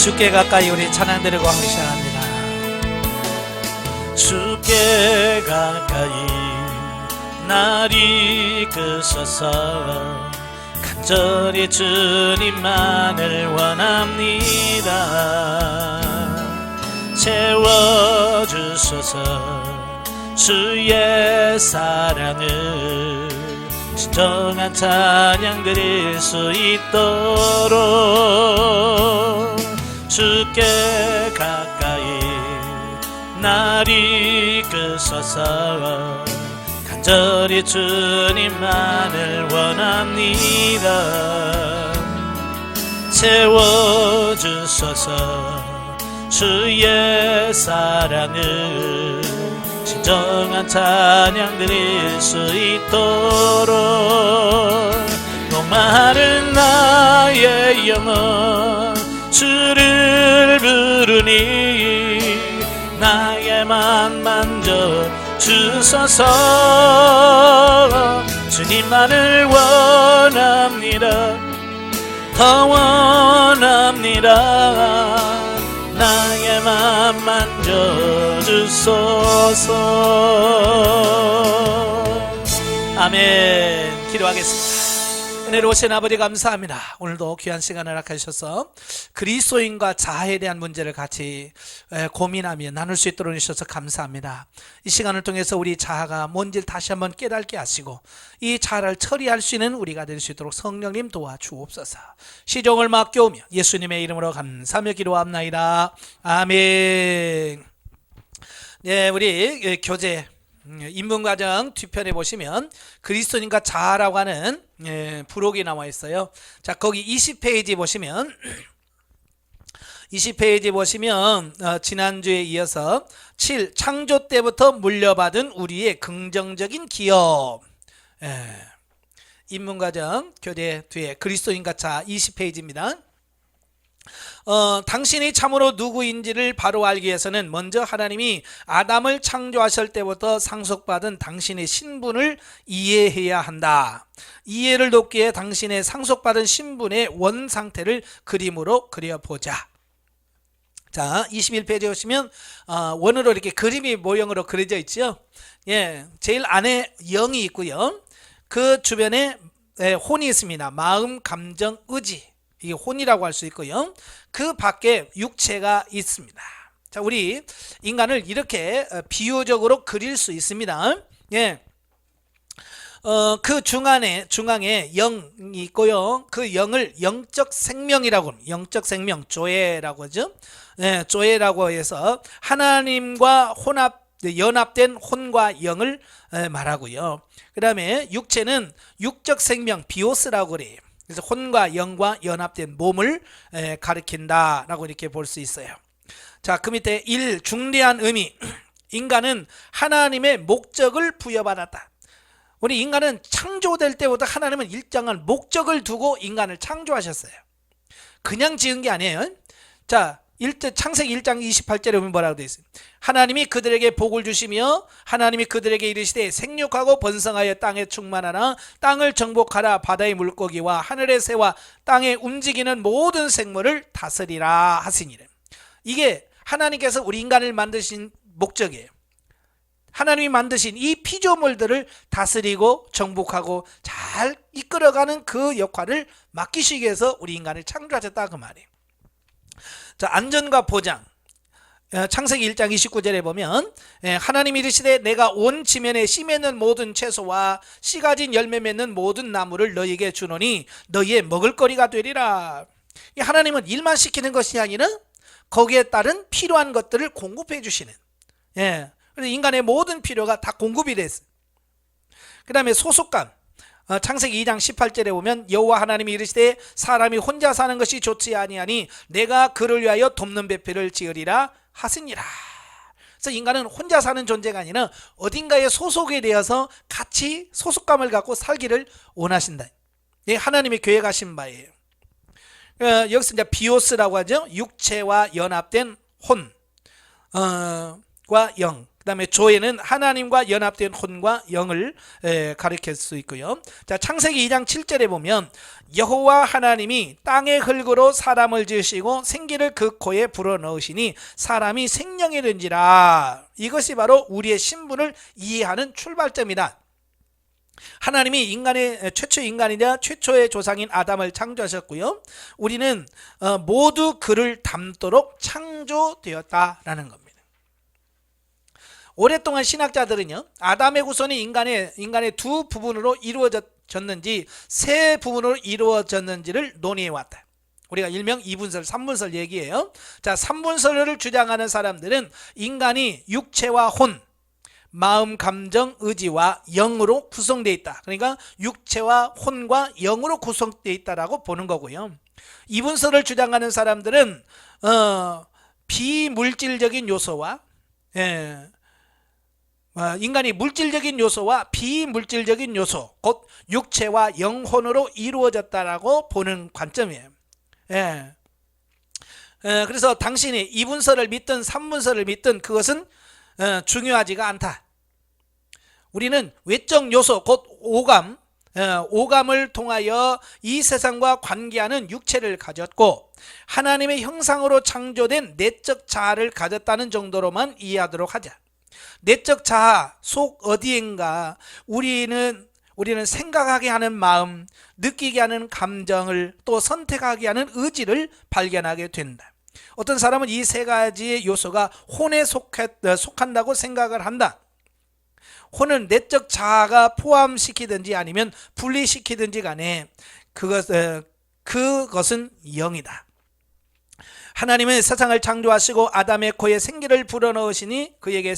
주께 가까이 우리 찬양 드리고 항시합니다. 주께 가까이 날 이끄소서. 간절히 주님만을 원합니다. 채워주소서. 주의 사랑을 진정한 찬양 드릴 수 있도록 주께 가까이 날 이끄소서. 간절히 주님만을 원합니다. 채워주소서. 주의 사랑을 진정한 찬양 드릴 수 있도록 목마른 나의 영혼 주를 부르니 나의 맘 만져 주소서. 주님만을 원합니다. 더 원합니다. 나의 맘 만져주소서. 아멘. 기도하겠습니다. 은혜로우신 아버지 감사합니다. 오늘도 귀한 시간을 허락하셔서 그리스도인과 자아에 대한 문제를 같이 고민하며 나눌 수 있도록 해주셔서 감사합니다. 이 시간을 통해서 우리 자아가 뭔지를 다시 한번 깨닫게 하시고 이 자아를 처리할 수 있는 우리가 될 수 있도록 성령님 도와주옵소서. 시종을 맡겨오며 예수님의 이름으로 감사하며 기도합나이다. 아멘. 네, 우리 교재 인문과정 뒤편에 보시면 그리스도인과 자아라고 하는 부록이 나와 있어요. 자, 거기 20페이지 보시면 20페이지 보시면 지난주에 이어서 7. 창조 때부터 물려받은 우리의 긍정적인 기업. 인문과정 교재 뒤에 그리스도인과 자아 20페이지입니다. 당신이 참으로 누구인지를 바로 알기 위해서는 먼저 하나님이 아담을 창조하실 때부터 상속받은 당신의 신분을 이해해야 한다. 이해를 돕기에 당신의 상속받은 신분의 원 상태를 그림으로 그려보자. 자, 21페이지에 오시면 원으로 이렇게 그림이 모형으로 그려져 있죠. 예, 제일 안에 영이 있고요. 그 주변에 혼이 있습니다. 마음, 감정, 의지. 이게 혼이라고 할 수 있고요. 그 밖에 육체가 있습니다. 자, 우리 인간을 이렇게 비유적으로 그릴 수 있습니다. 예. 그 중앙에 영이 있고요. 그 영을 영적 생명이라고 합니다. 영적 생명, 조예라고 하죠. 예, 조예라고 해서 하나님과 연합된 혼과 영을 말하고요. 그 다음에 육체는 육적 생명, 비오스라고 그래요. 그래서 혼과 영과 연합된 몸을 가리킨다라고 이렇게 볼 수 있어요. 자, 그 밑에 1. 중대한 의미. 인간은 하나님의 목적을 부여받았다. 우리 인간은 창조될 때부터 하나님은 일정한 목적을 두고 인간을 창조하셨어요. 그냥 지은 게 아니에요. 자, 창세기 1장 28절에 보면 뭐라고 되어 있어요? 하나님이 그들에게 복을 주시며 하나님이 그들에게 이르시되 생육하고 번성하여 땅에 충만하라. 땅을 정복하라. 바다의 물고기와 하늘의 새와 땅에 움직이는 모든 생물을 다스리라 하시니라. 이게 하나님께서 우리 인간을 만드신 목적이에요. 하나님이 만드신 이 피조물들을 다스리고 정복하고 잘 이끌어가는 그 역할을 맡기시기 위해서 우리 인간을 창조하셨다 그 말이에요. 자, 안전과 보장. 창세기 1장 29절에 보면 하나님이 이르시되 내가 온 지면에 씨 맺는 모든 채소와 씨 가진 열매 맺는 모든 나무를 너희에게 주노니 너희의 먹을거리가 되리라. 하나님은 일만 시키는 것이 아니라 거기에 따른 필요한 것들을 공급해 주시는. 그래서 인간의 모든 필요가 다 공급이 됐어요. 그 다음에 소속감. 창세기 2장 18절에 보면 여호와 하나님이 이르시되 사람이 혼자 사는 것이 좋지 아니하니 내가 그를 위하여 돕는 배필을 지으리라 하시니라. 그래서 인간은 혼자 사는 존재가 아니라 어딘가에 소속이 되어서 같이 소속감을 갖고 살기를 원하신다. 이게 하나님이 계획하신 바예요. 여기서 이제 비오스라고 하죠. 육체와 연합된 혼과 영. 그 그다음에 조에는 하나님과 연합된 혼과 영을 가리킬 수 있고요. 자, 창세기 2장 7절에 보면 여호와 하나님이 땅의 흙으로 사람을 지으시고 생기를 그 코에 불어넣으시니 사람이 생명이 된지라. 이것이 바로 우리의 신분을 이해하는 출발점이다. 하나님이 최초 인간이자 최초의 조상인 아담을 창조하셨고요. 우리는 모두 그를 닮도록 창조되었다라는 겁니다. 오랫동안 신학자들은요, 아담의 후손이 인간의 두 부분으로 이루어졌는지 세 부분으로 이루어졌는지를 논의해왔다. 우리가 일명 2분설, 3분설 얘기해요. 자, 3분설을 주장하는 사람들은 인간이 육체와 혼, 마음, 감정, 의지와 영으로 구성되어 있다. 그러니까 육체와 혼과 영으로 구성되어 있다라고 보는 거고요. 이분설을 주장하는 사람들은 비물질적인 요소와 인간이 물질적인 요소와 비물질적인 요소, 곧 육체와 영혼으로 이루어졌다라고 보는 관점이에요. 그래서 당신이 이분설을 믿든 3분설을 믿든 그것은 중요하지가 않다. 우리는 외적 요소, 곧 오감을 통하여 이 세상과 관계하는 육체를 가졌고 하나님의 형상으로 창조된 내적 자아를 가졌다는 정도로만 이해하도록 하자. 내적 자아 속 어디엔가 우리는 생각하게 하는 마음, 느끼게 하는 감정을 또 선택하게 하는 의지를 발견하게 된다. 어떤 사람은 이 세 가지의 요소가 혼에 속한다고 생각을 한다. 혼은 내적 자아가 포함시키든지 아니면 분리시키든지 간에 그것은 영이다. 하나님은 세상을 창조하시고 아담의 코에 생기를 불어넣으시니 그에게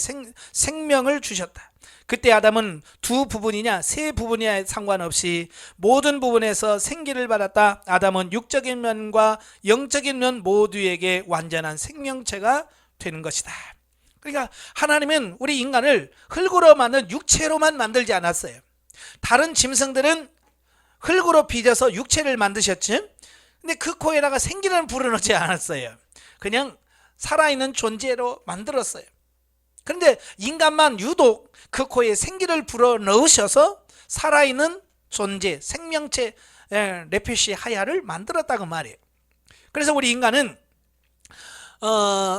생명을 주셨다. 그때 아담은 두 부분이냐 세 부분이냐에 상관없이 모든 부분에서 생기를 받았다. 아담은 육적인 면과 영적인 면 모두에게 완전한 생명체가 되는 것이다. 그러니까 하나님은 우리 인간을 흙으로 만든 육체로만 만들지 않았어요. 다른 짐승들은 흙으로 빚어서 육체를 만드셨지, 근데 그 코에다가 생기를 불어넣지 않았어요. 그냥 살아있는 존재로 만들었어요. 그런데 인간만 유독 그 코에 생기를 불어넣으셔서 살아있는 존재, 생명체, 레피시 하야를 만들었다고 말이에요. 그래서 우리 인간은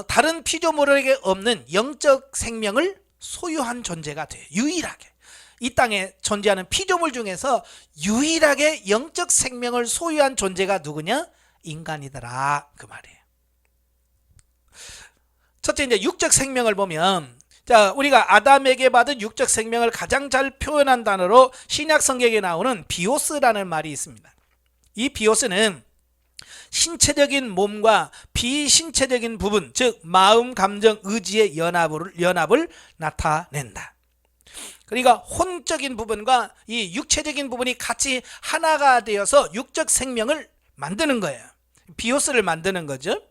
다른 피조물에게 없는 영적 생명을 소유한 존재가 돼요. 유일하게 이 땅에 존재하는 피조물 중에서 유일하게 영적 생명을 소유한 존재가 누구냐? 인간이더라, 그 말이에요. 첫째, 이제 육적 생명을 보면, 자, 우리가 아담에게 받은 육적 생명을 가장 잘 표현한 단어로 신약 성경에 나오는 비오스라는 말이 있습니다. 이 비오스는 신체적인 몸과 비신체적인 부분, 즉 마음, 감정, 의지의 연합을 나타낸다. 그러니까 혼적인 부분과 이 육체적인 부분이 같이 하나가 되어서 육적 생명을 만드는 거예요. 비오스를 만드는 거죠.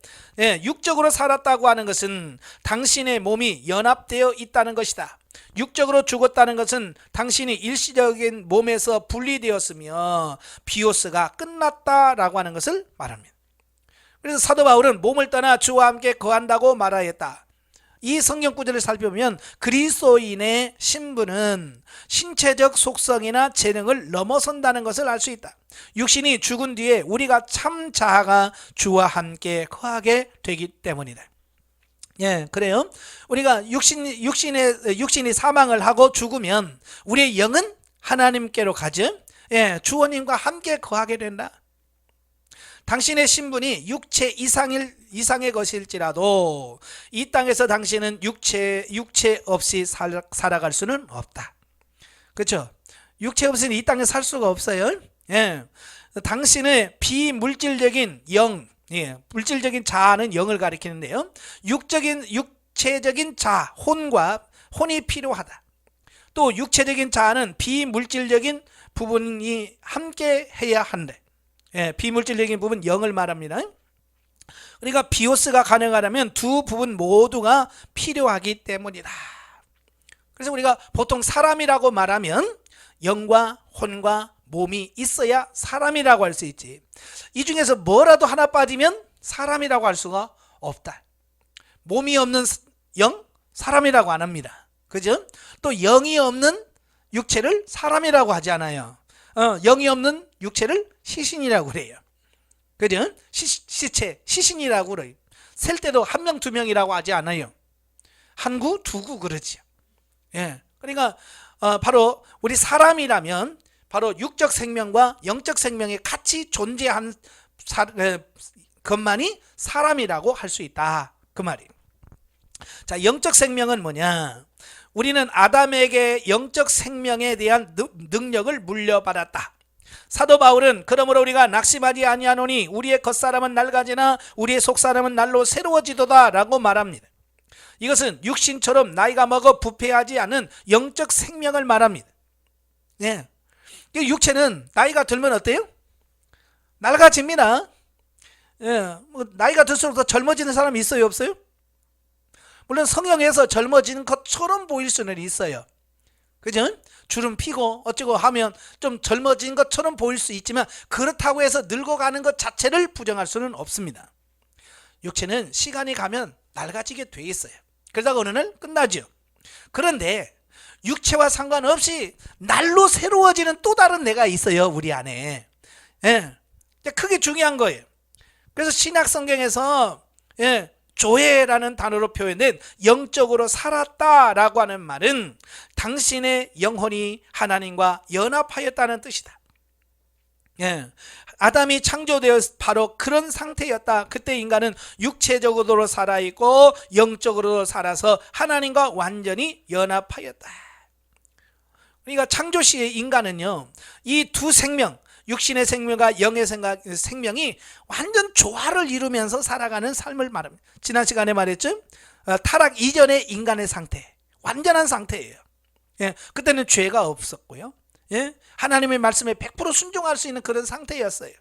육적으로 살았다고 하는 것은 당신의 몸이 연합되어 있다는 것이다. 육적으로 죽었다는 것은 당신이 일시적인 몸에서 분리되었으며 비오스가 끝났다라고 하는 것을 말합니다. 그래서 사도 바울은 몸을 떠나 주와 함께 거한다고 말하였다. 이 성경 구절을 살펴보면 그리스도인의 신분은 신체적 속성이나 재능을 넘어선다는 것을 알 수 있다. 육신이 죽은 뒤에 우리가 참 자아가 주와 함께 거하게 되기 때문이다. 그래요. 우리가 육신이 사망을 하고 죽으면 우리의 영은 하나님께로 가죠. 주원님과 함께 거하게 된다. 당신의 신분이 육체 이상의 것일지라도 이 땅에서 당신은 육체 없이 살아갈 수는 없다. 그렇죠? 육체 없이는 이 땅에 살 수가 없어요. 당신의 비물질적인 영, 물질적인 자아는 영을 가리키는데요. 육체적인 자아, 혼이 필요하다. 또 육체적인 자아는 비물질적인 부분이 함께 해야 한대. 비물질적인 부분 영을 말합니다. 그러니까 비오스가 가능하다면 두 부분 모두가 필요하기 때문이다. 그래서 우리가 보통 사람이라고 말하면 영과 혼과 몸이 있어야 사람이라고 할 수 있지. 이 중에서 뭐라도 하나 빠지면 사람이라고 할 수가 없다. 몸이 없는 영, 사람이라고 안 합니다. 그죠? 또 영이 없는 육체를 사람이라고 하지 않아요. 영이 없는 육체를 시신이라고 그래요. 그죠? 시체, 시신이라고 그래요. 셀 때도 한 명, 두 명이라고 하지 않아요. 한 구, 두 구 그러지요. 예. 그러니까 바로 우리 사람이라면 바로 육적 생명과 영적 생명이 같이 존재한 것만이 사람이라고 할 수 있다. 그 말이에요. 자, 영적 생명은 뭐냐? 우리는 아담에게 영적 생명에 대한 능력을 물려받았다. 사도 바울은 그러므로 우리가 낙심하지 아니하노니 우리의 겉사람은 낡아지나 우리의 속사람은 날로 새로워지도다 라고 말합니다. 이것은 육신처럼 나이가 먹어 부패하지 않은 영적 생명을 말합니다. 네. 육체는 나이가 들면 어때요? 낡아집니다. 예, 나이가 들수록 더 젊어지는 사람이 있어요, 없어요? 물론 성형해서 젊어지는 것처럼 보일 수는 있어요. 그죠? 주름 피고 어쩌고 하면 좀 젊어진 것처럼 보일 수 있지만 그렇다고 해서 늙어가는 것 자체를 부정할 수는 없습니다. 육체는 시간이 가면 낡아지게 돼 있어요. 그러다가 어느 날 끝나죠. 그런데 육체와 상관없이 날로 새로워지는 또 다른 내가 있어요, 우리 안에. 예, 그게 중요한 거예요. 그래서 신약 성경에서 조회라는 단어로 표현된 영적으로 살았다라고 하는 말은 당신의 영혼이 하나님과 연합하였다는 뜻이다. 아담이 창조되어 바로 그런 상태였다. 그때 인간은 육체적으로 살아있고 영적으로 살아서 하나님과 완전히 연합하였다. 그러니까 창조 시의 인간은요, 이 두 생명, 육신의 생명과 영의 생명이 완전 조화를 이루면서 살아가는 삶을 말합니다. 지난 시간에 말했죠? 타락 이전의 인간의 상태, 완전한 상태예요. 그때는 죄가 없었고요. 하나님의 말씀에 100% 순종할 수 있는 그런 상태였어요.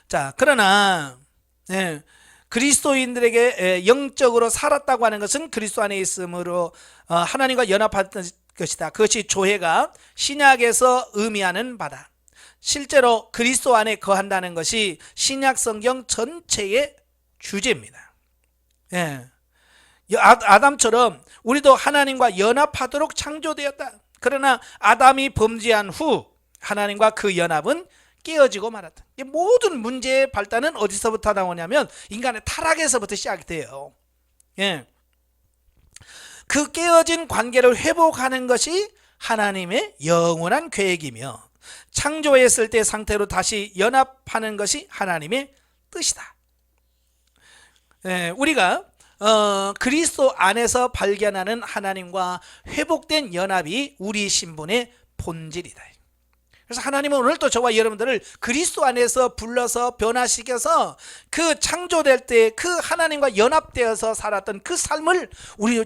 자, 그러나 그리스도인들에게 영적으로 살았다고 하는 것은 그리스도 안에 있으므로 하나님과 연합했던 것이다. 그것이 조회가 신약에서 의미하는 바다. 실제로 그리스도 안에 거한다는 것이 신약 성경 전체의 주제입니다. 아담처럼 우리도 하나님과 연합하도록 창조되었다. 그러나 아담이 범죄한 후 하나님과 그 연합은 깨어지고 말았다. 모든 문제의 발단은 어디서부터 나오냐면 인간의 타락에서부터 시작이 돼요. 그 깨어진 관계를 회복하는 것이 하나님의 영원한 계획이며 창조했을 때 상태로 다시 연합하는 것이 하나님의 뜻이다. 우리가 그리스도 안에서 발견하는 하나님과 회복된 연합이 우리 신분의 본질이다. 그래서 하나님은 오늘도 저와 여러분들을 그리스도 안에서 불러서 변화시켜서 그 창조될 때 그 하나님과 연합되어서 살았던 그 삶을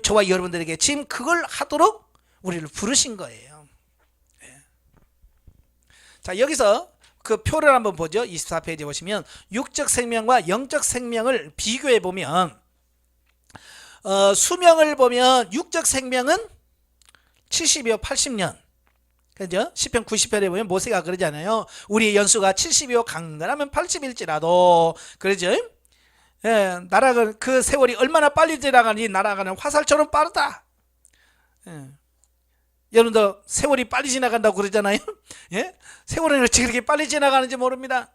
저와 여러분들에게 지금 그걸 하도록 우리를 부르신 거예요. 자, 여기서 그 표를 한번 보죠. 24페이지에 보시면 육적 생명과 영적 생명을 비교해 보면 수명을 보면 육적 생명은 70이요 80년. 그죠? 시편 90편에 보면 모세가 그러잖아요. 우리의 연수가 70이요 강건하면 80일지라도 그러죠? 날아가 그 세월이 얼마나 빨리 지나가니 날아가는 화살처럼 빠르다. 여러분도 세월이 빨리 지나간다고 그러잖아요. 세월은 어떻게 그렇게 빨리 지나가는지 모릅니다.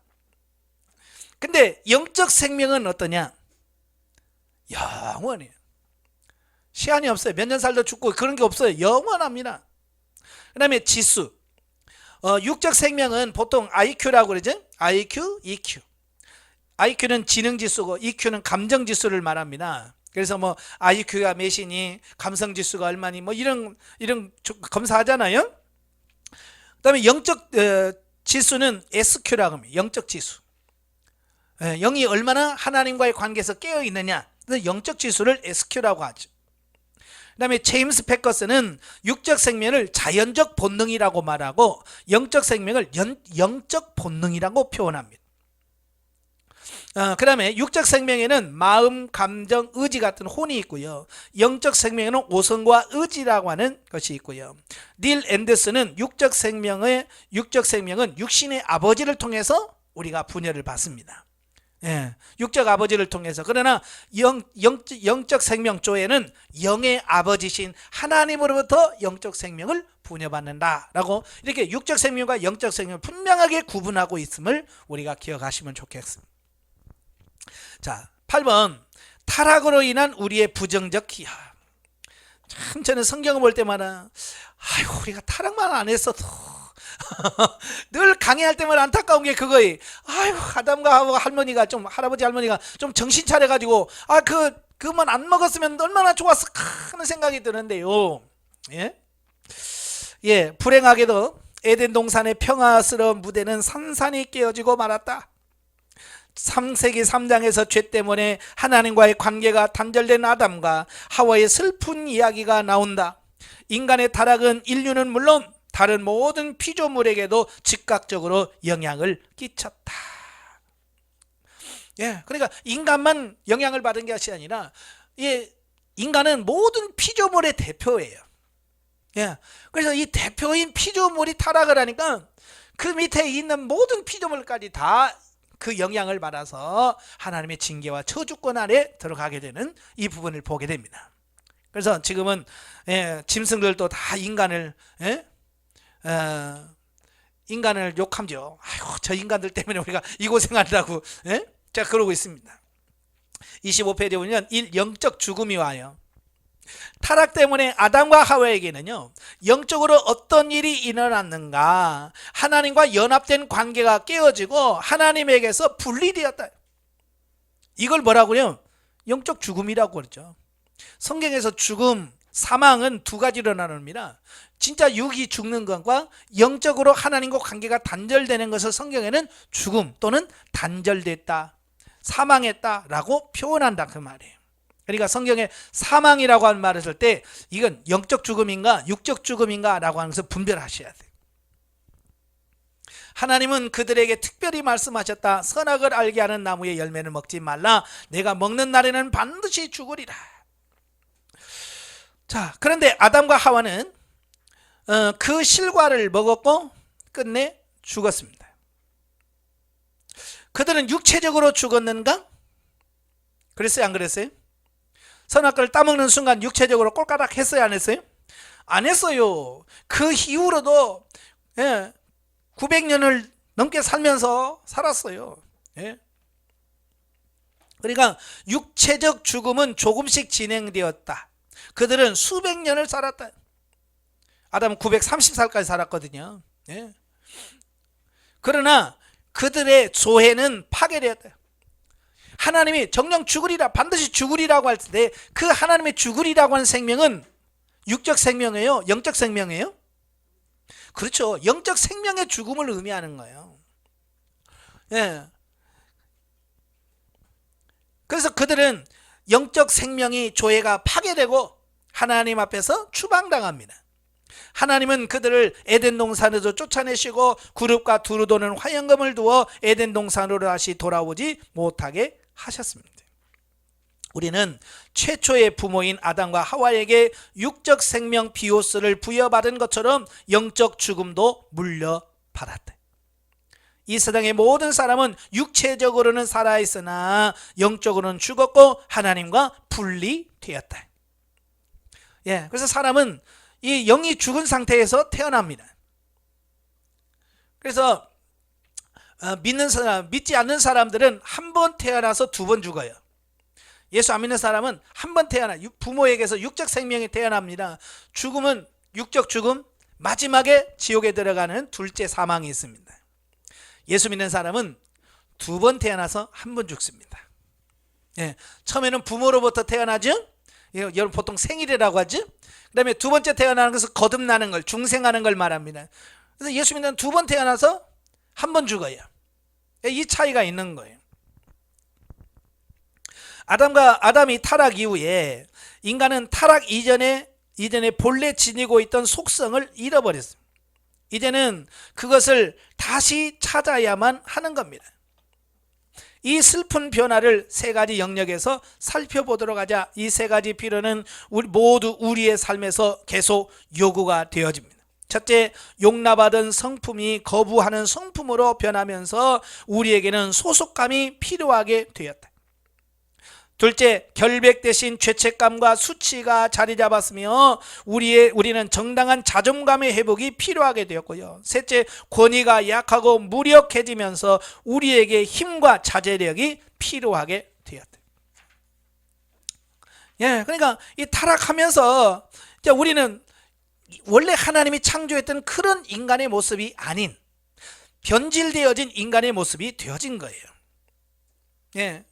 근데 영적 생명은 어떠냐? 영원해요. 시한이 없어요. 몇 년 살다 죽고 그런 게 없어요. 영원합니다. 그 다음에 지수. 육적 생명은 보통 IQ라고 그러죠. IQ, EQ. IQ는 지능지수고 EQ는 감정지수를 말합니다. 그래서 뭐 IQ가 몇이니 감성 지수가 얼마니 뭐 이런 검사하잖아요. 그다음에 영적 지수는 SQ라고 합니다. 영적 지수. 영이 얼마나 하나님과의 관계에서 깨어 있느냐. 그래서 영적 지수를 SQ라고 하죠. 그다음에 제임스 패커스는 육적 생명을 자연적 본능이라고 말하고 영적 생명을 영적 본능이라고 표현합니다. 그 다음에 육적 생명에는 마음, 감정, 의지 같은 혼이 있고요. 영적 생명에는 오성과 의지라고 하는 것이 있고요. 닐 앤더슨은 육적 생명은 육신의 아버지를 통해서 우리가 분열을 받습니다. 예, 육적 아버지를 통해서. 그러나 영적 생명조에는 영의 아버지신 하나님으로부터 영적 생명을 부여받는다라고 이렇게 육적 생명과 영적 생명을 분명하게 구분하고 있음을 우리가 기억하시면 좋겠습니다. 자, 8번 타락으로 인한 우리의 부정적 기여. 참 저는 성경을 볼 때마다 아이고 우리가 타락만 안 했어도 늘 강해할 때마다 안타까운 게 그거예요. 아이고 아담과 할머니가 좀 할아버지 할머니가 좀 정신 차려가지고 그만 안 먹었으면 얼마나 좋았을까 하는 생각이 드는데요. 예, 불행하게도 에덴 동산의 평화스러운 무대는 산산이 깨어지고 말았다. 3세기 3장에서 죄 때문에 하나님과의 관계가 단절된 아담과 하와의 슬픈 이야기가 나온다. 인간의 타락은 인류는 물론 다른 모든 피조물에게도 즉각적으로 영향을 끼쳤다. 예, 그러니까 인간만 영향을 받은 것이 아니라 인간은 모든 피조물의 대표예요. 예, 그래서 이 대표인 피조물이 타락을 하니까 그 밑에 있는 모든 피조물까지 다 그 영향을 받아서 하나님의 징계와 저주권 아래 들어가게 되는 이 부분을 보게 됩니다. 그래서 지금은 짐승들도 다 인간을 욕함죠. 아이고 저 인간들 때문에 우리가 이 고생한다고. 자, 그러고 있습니다. 25페이지에 보면 영적 죽음이 와요. 타락 때문에 아담과 하와에게는요 영적으로 어떤 일이 일어났는가, 하나님과 연합된 관계가 깨어지고 하나님에게서 분리되었다. 이걸 뭐라고요? 영적 죽음이라고 그러죠. 성경에서 죽음, 사망은 두 가지로 나눕니다. 진짜 육이 죽는 것과 영적으로 하나님과 관계가 단절되는 것을 성경에는 죽음 또는 단절됐다, 사망했다라고 표현한다 그 말이에요. 그러니까 성경에 사망이라고 하는 말을 쓸 때 이건 영적 죽음인가 육적 죽음인가 라고 하는 것을 분별하셔야 돼요. 하나님은 그들에게 특별히 말씀하셨다. 선악을 알게 하는 나무의 열매를 먹지 말라. 내가 먹는 날에는 반드시 죽으리라. 자, 그런데 아담과 하와는 그 실과를 먹었고 끝내 죽었습니다. 그들은 육체적으로 죽었는가? 그랬어요, 안 그랬어요? 선악과를 따먹는 순간 육체적으로 꼴까닥 했어요, 안 했어요? 안 했어요. 그 이후로도 900년을 넘게 살면서 살았어요. 그러니까 육체적 죽음은 조금씩 진행되었다. 그들은 수백 년을 살았다. 아담은 930살까지 살았거든요. 그러나 그들의 조회는 파괴되었다. 하나님이 정령 죽으리라, 반드시 죽으리라고 할 때 그 하나님의 죽으리라고 하는 생명은 육적 생명이에요? 영적 생명이에요? 그렇죠. 영적 생명의 죽음을 의미하는 거예요. 그래서 그들은 영적 생명이 조회가 파괴되고 하나님 앞에서 추방당합니다. 하나님은 그들을 에덴 동산에서 쫓아내시고 그룹과 두루 도는 화영검을 두어 에덴 동산으로 다시 돌아오지 못하게 하셨습니다. 우리는 최초의 부모인 아담과 하와에게 육적 생명 비오스를 부여받은 것처럼 영적 죽음도 물려받았다. 이 세상의 모든 사람은 육체적으로는 살아있으나 영적으로는 죽었고 하나님과 분리되었다. 그래서 사람은 이 영이 죽은 상태에서 태어납니다. 그래서 믿지 않는 사람들은 한 번 태어나서 두 번 죽어요. 예수 안 믿는 사람은 한 번 부모에게서 육적 생명이 태어납니다. 죽음은 육적 죽음, 마지막에 지옥에 들어가는 둘째 사망이 있습니다. 예수 믿는 사람은 두 번 태어나서 한 번 죽습니다. 처음에는 부모로부터 태어나죠. 여러분 보통 생일이라고 하죠. 그 다음에 두 번째 태어나는 것은 거듭나는 걸, 중생하는 걸 말합니다. 그래서 예수 믿는 두 번 태어나서 한 번 죽어요. 이 차이가 있는 거예요. 아담이 타락 이후에 인간은 타락 이전에 본래 지니고 있던 속성을 잃어버렸어요. 이제는 그것을 다시 찾아야만 하는 겁니다. 이 슬픈 변화를 세 가지 영역에서 살펴보도록 하자. 이 세 가지 필요는 모두 우리의 삶에서 계속 요구가 되어집니다. 첫째, 용납받은 성품이 거부하는 성품으로 변하면서 우리에게는 소속감이 필요하게 되었다. 둘째, 결백 대신 죄책감과 수치가 자리 잡았으며 우리는 정당한 자존감의 회복이 필요하게 되었고요. 셋째, 권위가 약하고 무력해지면서 우리에게 힘과 자제력이 필요하게 되었다. 예, 그러니까 이 타락하면서 이제 우리는 원래 하나님이 창조했던 그런 인간의 모습이 아닌 변질되어진 인간의 모습이 되어진 거예요. 예.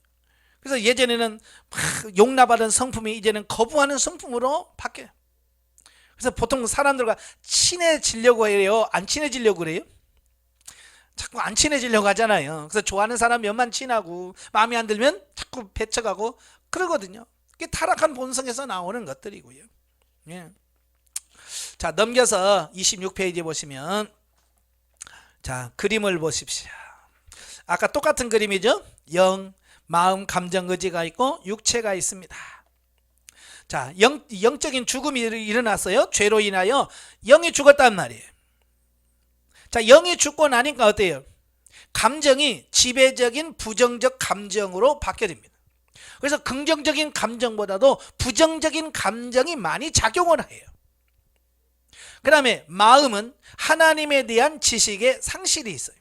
그래서 예전에는 막 용납하던 성품이 이제는 거부하는 성품으로 바뀌어요. 그래서 보통 사람들과 친해지려고 해요? 안 친해지려고 그래요? 자꾸 안 친해지려고 하잖아요. 그래서 좋아하는 사람 몇만 친하고 마음에 안 들면 자꾸 배척하고 그러거든요. 이게 타락한 본성에서 나오는 것들이고요. 예. 자, 넘겨서 26페이지 보시면, 자, 그림을 보십시오. 아까 똑같은 그림이죠? 영, 마음, 감정, 의지가 있고 육체가 있습니다. 자, 영적인 죽음이 일어났어요. 죄로 인하여 영이 죽었단 말이에요. 자, 영이 죽고 나니까 어때요? 감정이 지배적인 부정적 감정으로 바뀌어집니다. 그래서 긍정적인 감정보다도 부정적인 감정이 많이 작용을 해요. 그 다음에 마음은 하나님에 대한 지식의 상실이 있어요.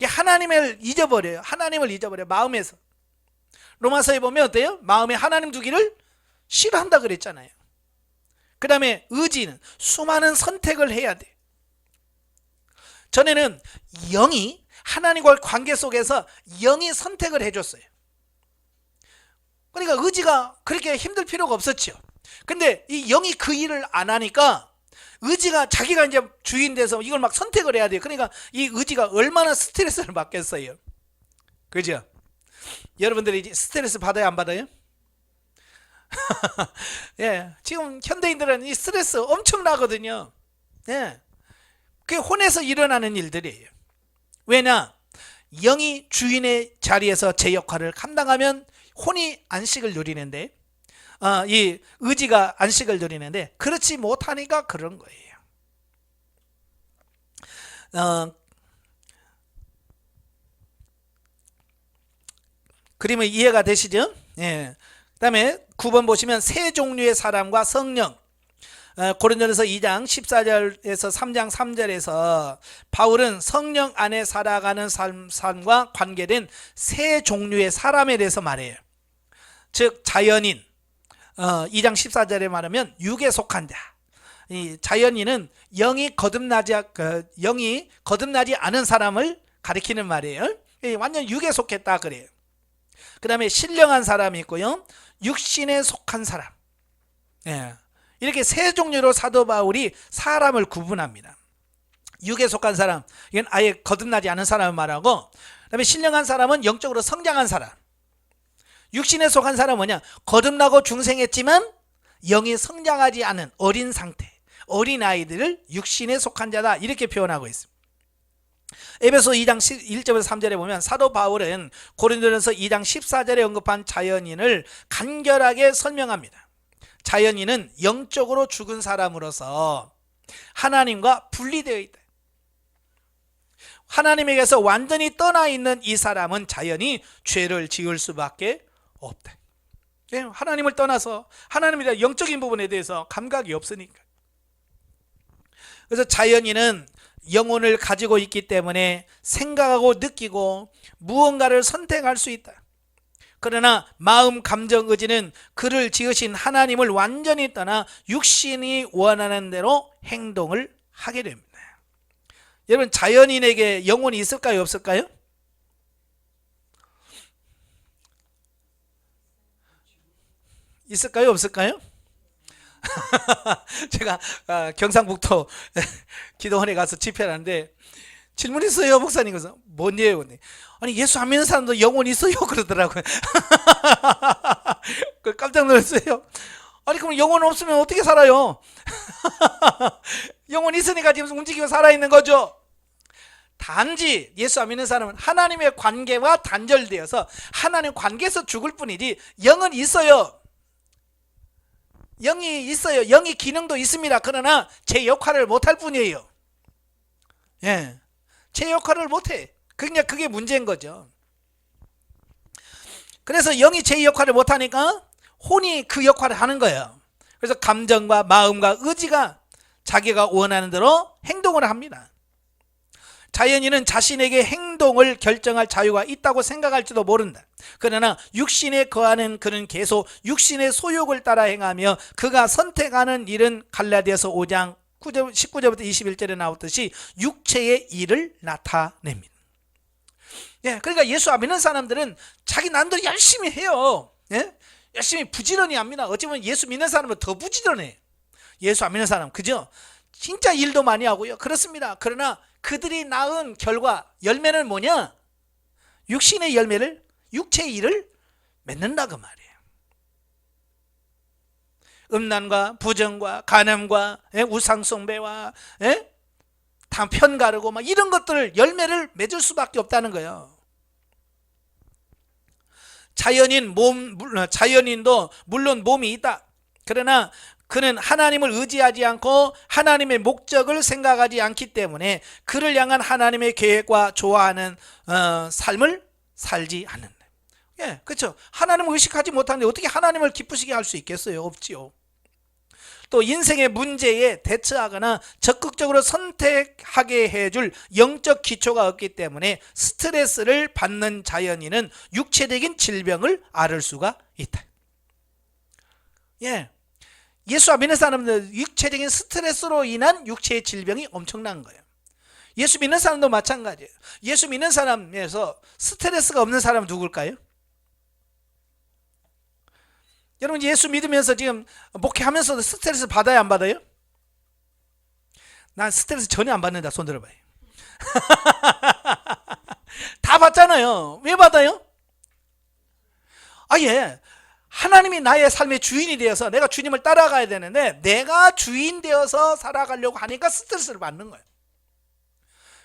하나님을 잊어버려요. 하나님을 잊어버려요. 마음에서. 로마서에 보면 어때요? 마음에 하나님 두기를 싫어한다 그랬잖아요. 그 다음에 의지는 수많은 선택을 해야 돼. 전에는 영이 하나님과의 관계 속에서 영이 선택을 해줬어요. 그러니까 의지가 그렇게 힘들 필요가 없었죠. 근데 이 영이 그 일을 안 하니까 의지가 자기가 이제 주인 돼서 이걸 막 선택을 해야 돼요. 그러니까 이 의지가 얼마나 스트레스를 받겠어요. 그죠? 여러분들이 스트레스 받아요, 안 받아요? 예, 지금 현대인들은 이 스트레스 엄청나거든요. 예, 그게 혼에서 일어나는 일들이에요. 왜냐? 영이 주인의 자리에서 제 역할을 감당하면 혼이 안식을 누리는데 이 의지가 안식을 누리는데 그렇지 못하니까 그런 거예요. 그림은 이해가 되시죠? 예. 그 다음에 9번 보시면 세 종류의 사람과 성령. 고린도전서 2장 14절에서 3장 3절에서 바울은 성령 안에 살아가는 삶과 관계된 세 종류의 사람에 대해서 말해요. 즉 자연인, 2장 14절에 말하면 육에 속한 자. 이 자연인은 영이 거듭나지 않은 사람을 가리키는 말이에요. 완전 육에 속했다 그래요. 그 다음에 신령한 사람이 있고요, 육신에 속한 사람. 예. 이렇게 세 종류로 사도 바울이 사람을 구분합니다. 육에 속한 사람, 이건 아예 거듭나지 않은 사람을 말하고, 그 다음에 신령한 사람은 영적으로 성장한 사람. 육신에 속한 사람은 뭐냐? 거듭나고 중생했지만 영이 성장하지 않은 어린 상태, 어린 아이들을 육신에 속한 자다, 이렇게 표현하고 있습니다. 에베소 2장 1절에서 3절에 보면 사도 바울은 고린도전서 2장 14절에 언급한 자연인을 간결하게 설명합니다. 자연인은 영적으로 죽은 사람으로서 하나님과 분리되어 있다. 하나님에게서 완전히 떠나 있는 이 사람은 자연히 죄를 지을 수밖에 없다. 하나님을 떠나서 하나님에 대한 영적인 부분에 대해서 감각이 없으니까. 그래서 자연인은 영혼을 가지고 있기 때문에 생각하고 느끼고 무언가를 선택할 수 있다. 그러나 마음, 감정, 의지는 그를 지으신 하나님을 완전히 떠나 육신이 원하는 대로 행동을 하게 됩니다. 여러분, 자연인에게 영혼이 있을까요, 없을까요? 있을까요, 없을까요? 제가 경상북도 기도원에 가서 집회를 하는데 질문 있어요, 목사님. 그래서 뭔데요? 아니, 예수 안 믿는 사람도 영혼 있어요 그러더라고요. 깜짝 놀랐어요. 아니, 그럼 영혼 없으면 어떻게 살아요? 영혼 있으니까 지금 움직이고 살아있는 거죠. 단지 예수 안 믿는 사람은 하나님의 관계와 단절되어서 하나님 관계에서 죽을 뿐이지 영은 있어요. 영이 있어요. 영이 기능도 있습니다. 그러나 제 역할을 못할 뿐이에요. 예, 제 역할을 못해. 그냥 그게 문제인 거죠. 그래서 영이 제 역할을 못하니까 혼이 그 역할을 하는 거예요. 그래서 감정과 마음과 의지가 자기가 원하는 대로 행동을 합니다. 자연인은 자신에게 행동을 결정할 자유가 있다고 생각할지도 모른다. 그러나 육신에 거하는 그는 계속 육신의 소욕을 따라 행하며 그가 선택하는 일은 갈라디아서 5장 19절부터 21절에 나왔듯이 육체의 일을 나타냅니다. 예, 그러니까 예수 안 믿는 사람들은 자기 남들 열심히 해요. 예? 열심히 부지런히 합니다. 어찌 보면 예수 믿는 사람은 더 부지런해. 예수 안 믿는 사람, 그죠? 진짜 일도 많이 하고요. 그렇습니다. 그러나 그들이 낳은 결과, 열매는 뭐냐? 육신의 열매를, 육체의 일을 맺는다 그 말이에요. 음란과 부정과 간음과 우상숭배와 편가르고 막 이런 것들을 열매를 맺을 수밖에 없다는 거예요. 자연인도 물론 몸이 있다. 그러나 그는 하나님을 의지하지 않고 하나님의 목적을 생각하지 않기 때문에 그를 향한 하나님의 계획과 좋아하는 삶을 살지 않는다. 예, 그렇죠. 하나님을 의식하지 못하는데 어떻게 하나님을 기쁘시게 할 수 있겠어요? 없지요. 또 인생의 문제에 대처하거나 적극적으로 선택하게 해줄 영적 기초가 없기 때문에 스트레스를 받는 자연인은 육체적인 질병을 앓을 수가 있다. 예, 예수 안 믿는 사람들 육체적인 스트레스로 인한 육체의 질병이 엄청난 거예요. 예수 믿는 사람도 마찬가지예요. 예수 믿는 사람에서 스트레스가 없는 사람은 누굴까요? 여러분 예수 믿으면서 지금 목회하면서도 스트레스 받아요, 안 받아요? 난 스트레스 전혀 안 받는다. 손 들어봐요. 다 받잖아요. 왜 받아요? 예, 하나님이 나의 삶의 주인이 되어서 내가 주님을 따라가야 되는데 내가 주인 되어서 살아가려고 하니까 스트레스를 받는 거예요.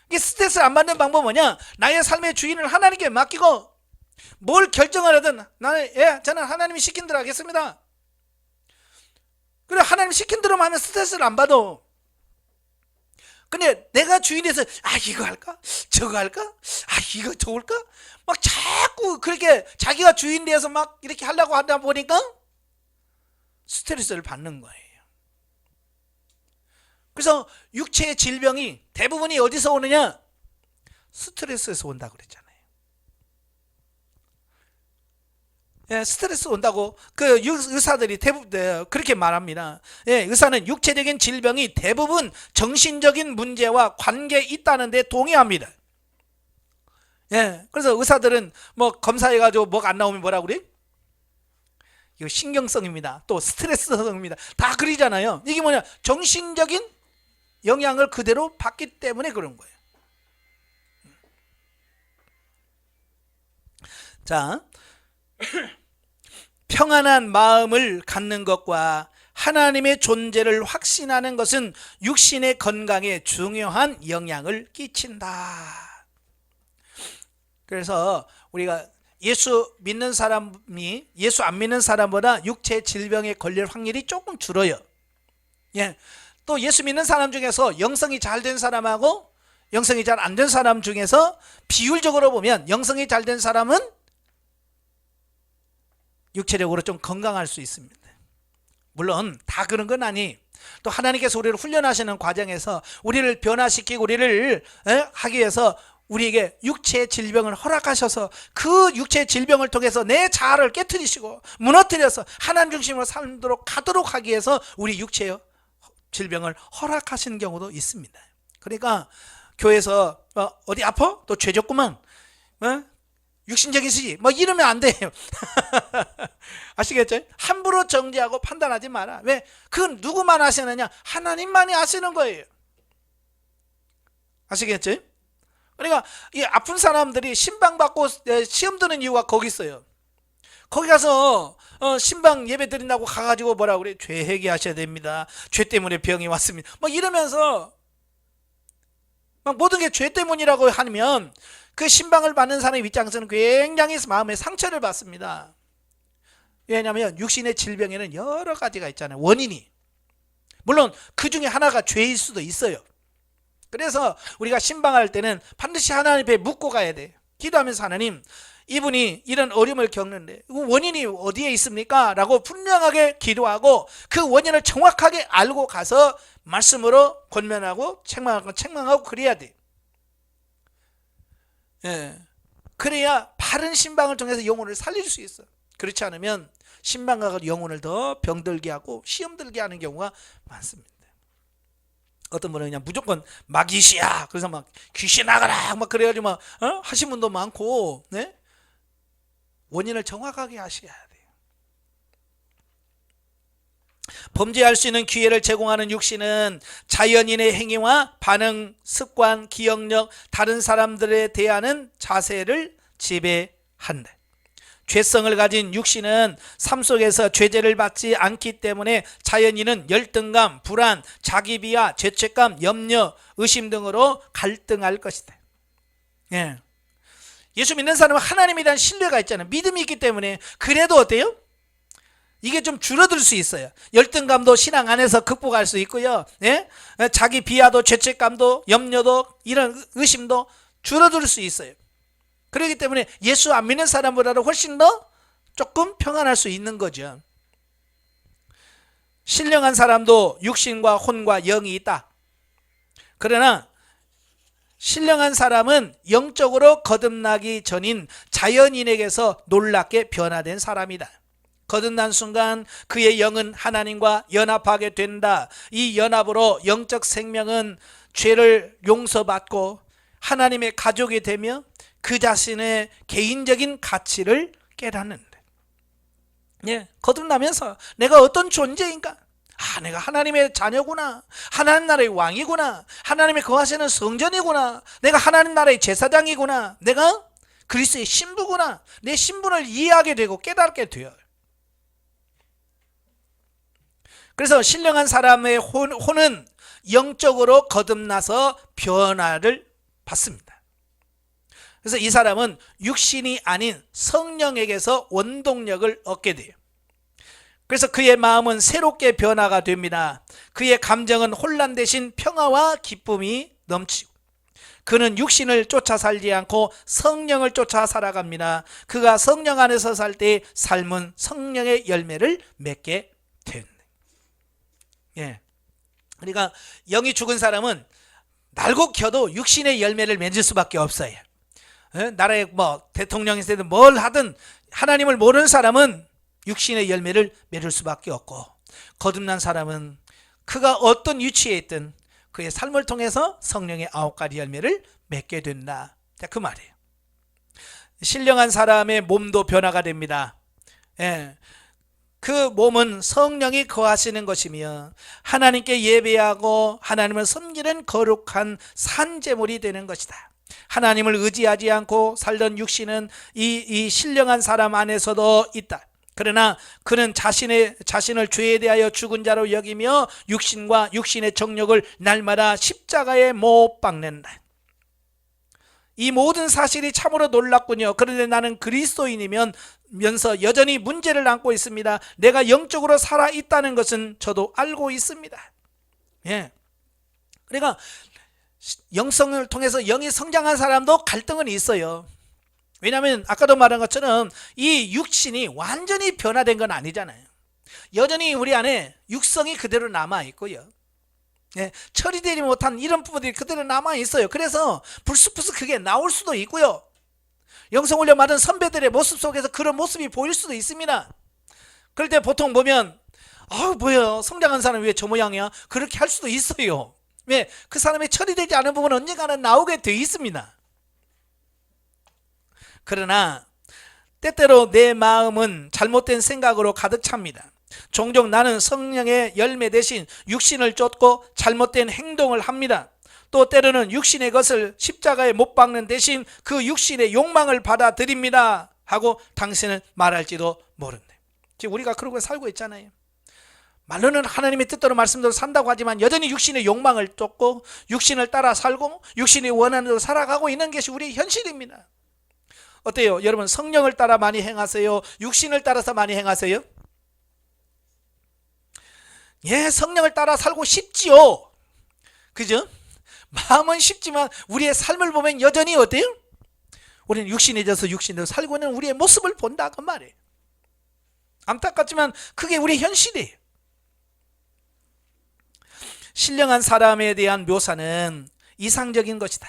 이 스트레스를 안 받는 방법은 뭐냐? 나의 삶의 주인을 하나님께 맡기고 뭘 결정을 하든 저는 하나님이 시킨 대로 하겠습니다. 그래, 하나님이 시킨 대로만 하면 스트레스를 안 받아. 근데 내가 주인에서 이거 할까? 저거 할까? 이거 좋을까? 막 자꾸 그렇게 자기가 주인 되어서 막 이렇게 하려고 하다 보니까 스트레스를 받는 거예요. 그래서 육체의 질병이 대부분이 어디서 오느냐? 스트레스에서 온다고 그랬잖아요. 예, 스트레스 온다고 그 의사들이 대부분 그렇게 말합니다. 예, 의사는 육체적인 질병이 대부분 정신적인 문제와 관계 있다는데 동의합니다. 예, 그래서 의사들은 뭐 검사해가지고 뭐가 안 나오면 뭐라 그래? 이거 신경성입니다. 또 스트레스성입니다. 다 그러잖아요. 이게 뭐냐? 정신적인 영향을 그대로 받기 때문에 그런 거예요. 자, 평안한 마음을 갖는 것과 하나님의 존재를 확신하는 것은 육신의 건강에 중요한 영향을 끼친다. 그래서 우리가 예수 믿는 사람이 예수 안 믿는 사람보다 육체 질병에 걸릴 확률이 조금 줄어요. 예. 또 예수 믿는 사람 중에서 영성이 잘 된 사람하고 영성이 잘 안 된 사람 중에서 비율적으로 보면 영성이 잘 된 사람은 육체적으로 좀 건강할 수 있습니다. 물론 다 그런 건 아니. 또 하나님께서 우리를 훈련하시는 과정에서 우리를 변화시키고 우리를 하기 위해서 우리에게 육체의 질병을 허락하셔서 그 육체의 질병을 통해서 내 자아를 깨트리시고 무너뜨려서 하나님 중심으로 살도록 가도록 하기 위해서 우리 육체의 질병을 허락하시는 경우도 있습니다. 그러니까 교회에서 어디 아파? 또 죄졌구만. 육신적인 시기 뭐 이러면 안 돼요. 아시겠죠? 함부로 정죄하고 판단하지 마라. 왜? 그건 누구만 아시느냐? 하나님만이 아시는 거예요. 아시겠죠? 그러니까 이 아픈 사람들이 신방받고 시험 드는 이유가 거기 있어요. 거기 가서 신방 예배 드린다고 가가지고 뭐라 그래? 죄 회개하셔야 됩니다. 죄 때문에 병이 왔습니다. 뭐 이러면서 막 모든 게 죄 때문이라고 하면 그 신방을 받는 사람의 입장에서는 굉장히 마음에 상처를 받습니다. 왜냐하면 육신의 질병에는 여러 가지가 있잖아요. 원인이. 물론 그 중에 하나가 죄일 수도 있어요. 그래서 우리가 신방할 때는 반드시 하나님 앞에 묻고 가야 돼. 기도하면서 하나님, 이분이 이런 어려움을 겪는데 원인이 어디에 있습니까? 라고 분명하게 기도하고 그 원인을 정확하게 알고 가서 말씀으로 권면하고 책망하고 그래야 돼. 예. 그래야 바른 신방을 통해서 영혼을 살릴 수 있어. 그렇지 않으면 신방가가 영혼을 더 병들게 하고 시험 들게 하는 경우가 많습니다. 어떤 분은 그냥 무조건 마귀시야. 그래서 막 귀신 나가라 막 그래가지고 막 하신 분도 많고, 네? 원인을 정확하게 하셔야 돼요. 범죄할 수 있는 기회를 제공하는 육신은 자연인의 행위와 반응, 습관, 기억력, 다른 사람들에 대하는 자세를 지배한다. 죄성을 가진 육신은 삶 속에서 죄죄를 받지 않기 때문에 자연인은 열등감, 불안, 자기비하, 죄책감, 염려, 의심 등으로 갈등할 것이다. 예. 예수 믿는 사람은 하나님에 대한 신뢰가 있잖아요. 믿음이 있기 때문에. 그래도 어때요? 이게 좀 줄어들 수 있어요. 열등감도 신앙 안에서 극복할 수 있고요. 예? 자기 비하도, 죄책감도, 염려도, 이런 의심도 줄어들 수 있어요. 그렇기 때문에 예수 안 믿는 사람보다도 훨씬 더 조금 평안할 수 있는 거죠. 신령한 사람도 육신과 혼과 영이 있다. 그러나 신령한 사람은 영적으로 거듭나기 전인 자연인에게서 놀랍게 변화된 사람이다. 거듭난 순간 그의 영은 하나님과 연합하게 된다. 이 연합으로 영적 생명은 죄를 용서받고 하나님의 가족이 되며 그 자신의 개인적인 가치를 깨닫는데, 예, 거듭나면서 내가 어떤 존재인가? 내가 하나님의 자녀구나. 하나님 나라의 왕이구나. 하나님의 거하시는 성전이구나. 내가 하나님 나라의 제사장이구나. 내가 그리스도의 신부구나. 내 신분을 이해하게 되고 깨닫게 돼요. 그래서 신령한 사람의 혼은 영적으로 거듭나서 변화를 받습니다. 그래서 이 사람은 육신이 아닌 성령에게서 원동력을 얻게 돼요. 그래서 그의 마음은 새롭게 변화가 됩니다. 그의 감정은 혼란 대신 평화와 기쁨이 넘치고, 그는 육신을 쫓아 살지 않고 성령을 쫓아 살아갑니다. 그가 성령 안에서 살 때 삶은 성령의 열매를 맺게 됩니다. 예. 그러니까 영이 죽은 사람은 날고 켜도 육신의 열매를 맺을 수밖에 없어요. 나라의 대통령이 되든 뭘 하든 하나님을 모르는 사람은 육신의 열매를 맺을 수밖에 없고, 거듭난 사람은 그가 어떤 위치에 있든 그의 삶을 통해서 성령의 9가지 열매를 맺게 된다. 그 말이에요. 신령한 사람의 몸도 변화가 됩니다. 예. 그 몸은 성령이 거하시는 것이며 하나님께 예배하고 하나님을 섬기는 거룩한 산제물이 되는 것이다. 하나님을 의지하지 않고 살던 육신은 이 신령한 사람 안에서도 있다. 그러나 그는 자신을 죄에 대하여 죽은 자로 여기며 육신과 육신의 정욕을 날마다 십자가에 못 박는다. 이 모든 사실이 참으로 놀랍군요. 그런데 나는 그리스도인이면서 여전히 문제를 안고 있습니다. 내가 영적으로 살아있다는 것은 저도 알고 있습니다. 예. 그러니까 영성을 통해서 영이 성장한 사람도 갈등은 있어요. 왜냐하면 아까도 말한 것처럼 이 육신이 완전히 변화된 건 아니잖아요. 여전히 우리 안에 육성이 그대로 남아있고요. 예, 처리되지 못한 이런 부분들이 그대로 남아있어요. 그래서 불쑥불쑥 그게 나올 수도 있고요. 영성훈련 받은 선배들의 모습 속에서 그런 모습이 보일 수도 있습니다. 그럴 때 보통 보면 뭐야, 성장한 사람이 왜 저 모양이야? 그렇게 할 수도 있어요. 왜? 그 사람의 처리되지 않은 부분은 언젠가는 나오게 돼 있습니다. 그러나 때때로 내 마음은 잘못된 생각으로 가득 찹니다. 종종 나는 성령의 열매 대신 육신을 쫓고 잘못된 행동을 합니다. 또 때로는 육신의 것을 십자가에 못 박는 대신 그 육신의 욕망을 받아들입니다 하고 당신은 말할지도 모른다. 지금 우리가 그러고 살고 있잖아요. 말로는 하나님의 뜻대로 말씀대로 산다고 하지만 여전히 육신의 욕망을 쫓고 육신을 따라 살고 육신이 원하는 대로 살아가고 있는 것이 우리의 현실입니다. 어때요? 여러분 성령을 따라 많이 행하세요? 육신을 따라서 많이 행하세요? 예, 성령을 따라 살고 싶지요. 그죠? 마음은 쉽지만 우리의 삶을 보면 여전히 어때요? 우리는 육신에 져서 육신으로 살고 있는 우리의 모습을 본다 그 말이에요. 안타깝지만 그게 우리의 현실이에요. 신령한 사람에 대한 묘사는 이상적인 것이다.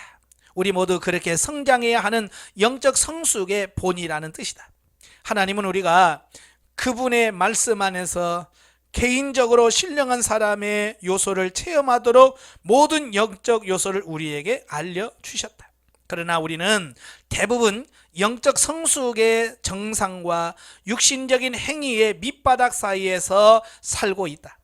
우리 모두 그렇게 성장해야 하는 영적 성숙의 본이라는 뜻이다. 하나님은 우리가 그분의 말씀 안에서 개인적으로 신령한 사람의 요소를 체험하도록 모든 영적 요소를 우리에게 알려주셨다. 그러나 우리는 대부분 영적 성숙의 정상과 육신적인 행위의 밑바닥 사이에서 살고 있다.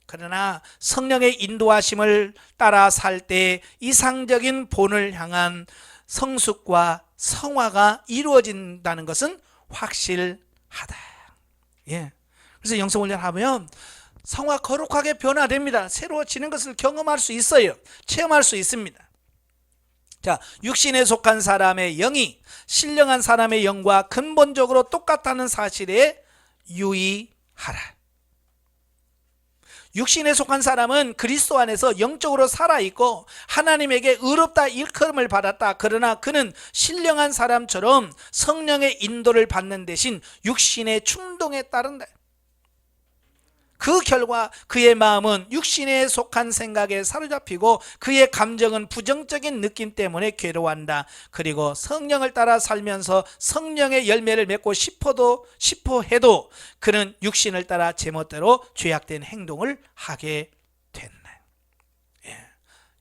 그러나 성령의 인도하심을 따라 살 때 이상적인 본을 향한 성숙과 성화가 이루어진다는 것은 확실하다. 예. 그래서 영성훈련 하면 성화 거룩하게 변화됩니다. 새로워지는 것을 경험할 수 있어요. 체험할 수 있습니다. 자, 육신에 속한 사람의 영이 신령한 사람의 영과 근본적으로 똑같다는 사실에 유의하라. 육신에 속한 사람은 그리스도 안에서 영적으로 살아있고 하나님에게 의롭다 일컬음을 받았다. 그러나 그는 신령한 사람처럼 성령의 인도를 받는 대신 육신의 충동에 따른다. 그 결과 그의 마음은 육신에 속한 생각에 사로잡히고 그의 감정은 부정적인 느낌 때문에 괴로워한다. 그리고 성령을 따라 살면서 성령의 열매를 맺고 싶어 해도 그는 육신을 따라 제멋대로 죄악된 행동을 하게 된다. 예.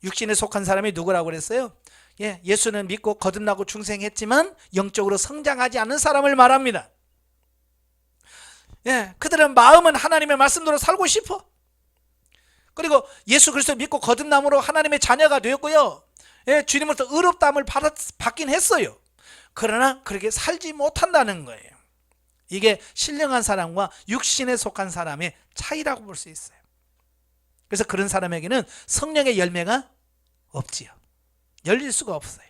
육신에 속한 사람이 누구라고 그랬어요? 예, 예수는 믿고 거듭나고 중생했지만 영적으로 성장하지 않는 사람을 말합니다. 예, 그들은 마음은 하나님의 말씀대로 살고 싶어. 그리고 예수 그리스도 믿고 거듭남으로 하나님의 자녀가 되었고요. 예, 주님으로부터 의롭다함을 받긴 했어요. 그러나 그렇게 살지 못한다는 거예요. 이게 신령한 사람과 육신에 속한 사람의 차이라고 볼 수 있어요. 그래서 그런 사람에게는 성령의 열매가 없지요. 열릴 수가 없어요.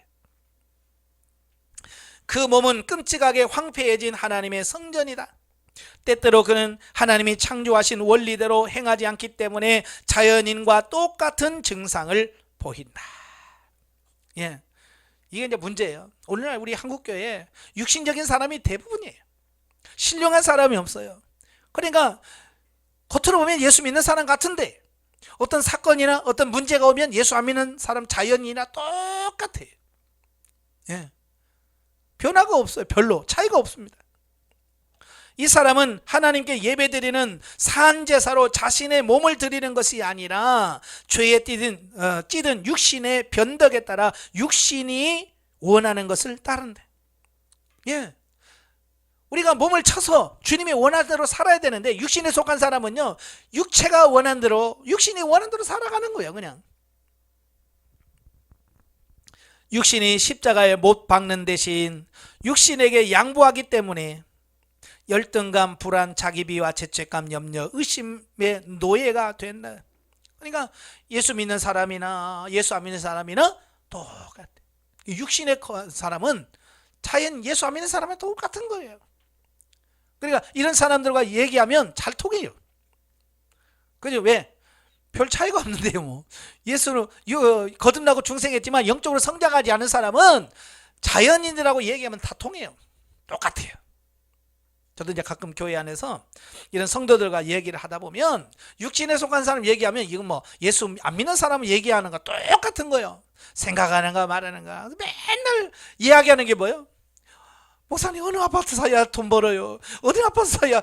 그 몸은 끔찍하게 황폐해진 하나님의 성전이다. 때때로 그는 하나님이 창조하신 원리대로 행하지 않기 때문에 자연인과 똑같은 증상을 보인다. 예, 이게 이제 문제예요. 오늘날 우리 한국교회에 육신적인 사람이 대부분이에요. 신령한 사람이 없어요. 그러니까 겉으로 보면 예수 믿는 사람 같은데 어떤 사건이나 어떤 문제가 오면 예수 안 믿는 사람 자연인이나 똑같아요. 예, 변화가 없어요. 별로 차이가 없습니다. 이 사람은 하나님께 예배드리는 산제사로 자신의 몸을 드리는 것이 아니라 죄에 찌든 육신의 변덕에 따라 육신이 원하는 것을 따른다. 예, 우리가 몸을 쳐서 주님이 원하는 대로 살아야 되는데 육신에 속한 사람은요, 육체가 원하는 대로, 육신이 원하는 대로 살아가는 거예요. 그냥 육신이 십자가에 못 박는 대신 육신에게 양보하기 때문에 열등감, 불안, 자기비와 죄책감, 염려, 의심의 노예가 된다. 그러니까 예수 믿는 사람이나 예수 안 믿는 사람이나 똑같아. 육신의 사람은 자연 예수 안 믿는 사람은 똑같은 거예요. 그러니까 이런 사람들과 얘기하면 잘 통해요. 그죠? 왜? 별 차이가 없는데요. 뭐 예수로 거듭나고 중생했지만 영적으로 성장하지 않은 사람은 자연인들하고 얘기하면 다 통해요. 똑같아요. 저도 이제 가끔 교회 안에서 이런 성도들과 얘기를 하다 보면 육신에 속한 사람 얘기하면 이건 뭐 예수 안 믿는 사람은 얘기하는 거 똑같은 거예요. 생각하는 거 말하는 거 맨날 이야기하는 게 뭐예요? 목사님 어느 아파트 사야 돈 벌어요? 어디 아파트 사야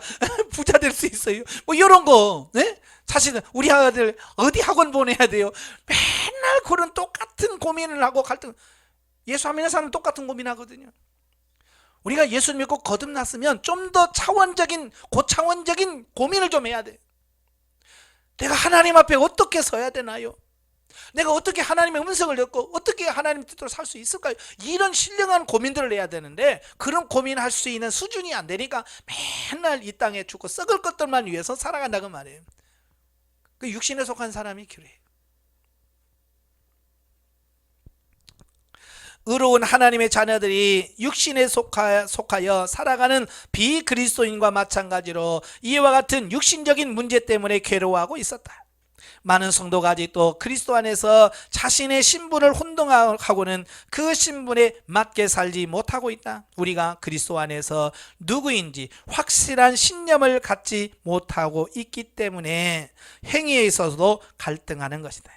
부자 될 수 있어요? 뭐 이런 거. 네? 사실은 우리 아들 어디 학원 보내야 돼요? 맨날 그런 똑같은 고민을 하고 갈등. 예수 안 믿는 사람은 똑같은 고민하거든요. 우리가 예수 믿고 거듭났으면 좀 더 고차원적인 고민을 좀 해야 돼. 내가 하나님 앞에 어떻게 서야 되나요? 내가 어떻게 하나님의 음성을 듣고 어떻게 하나님 뜻대로 살 수 있을까요? 이런 신령한 고민들을 해야 되는데 그런 고민할 수 있는 수준이 안 되니까 맨날 이 땅에 죽고 썩을 것들만 위해서 살아간다고 말이에요. 그 육신에 속한 사람이 그래요. 의로운 하나님의 자녀들이 육신에 속하여 살아가는 비그리스도인과 마찬가지로 이와 같은 육신적인 문제 때문에 괴로워하고 있었다. 많은 성도가 아직도 그리스도 안에서 자신의 신분을 혼동하고는 그 신분에 맞게 살지 못하고 있다. 우리가 그리스도 안에서 누구인지 확실한 신념을 갖지 못하고 있기 때문에 행위에 있어서도 갈등하는 것이다.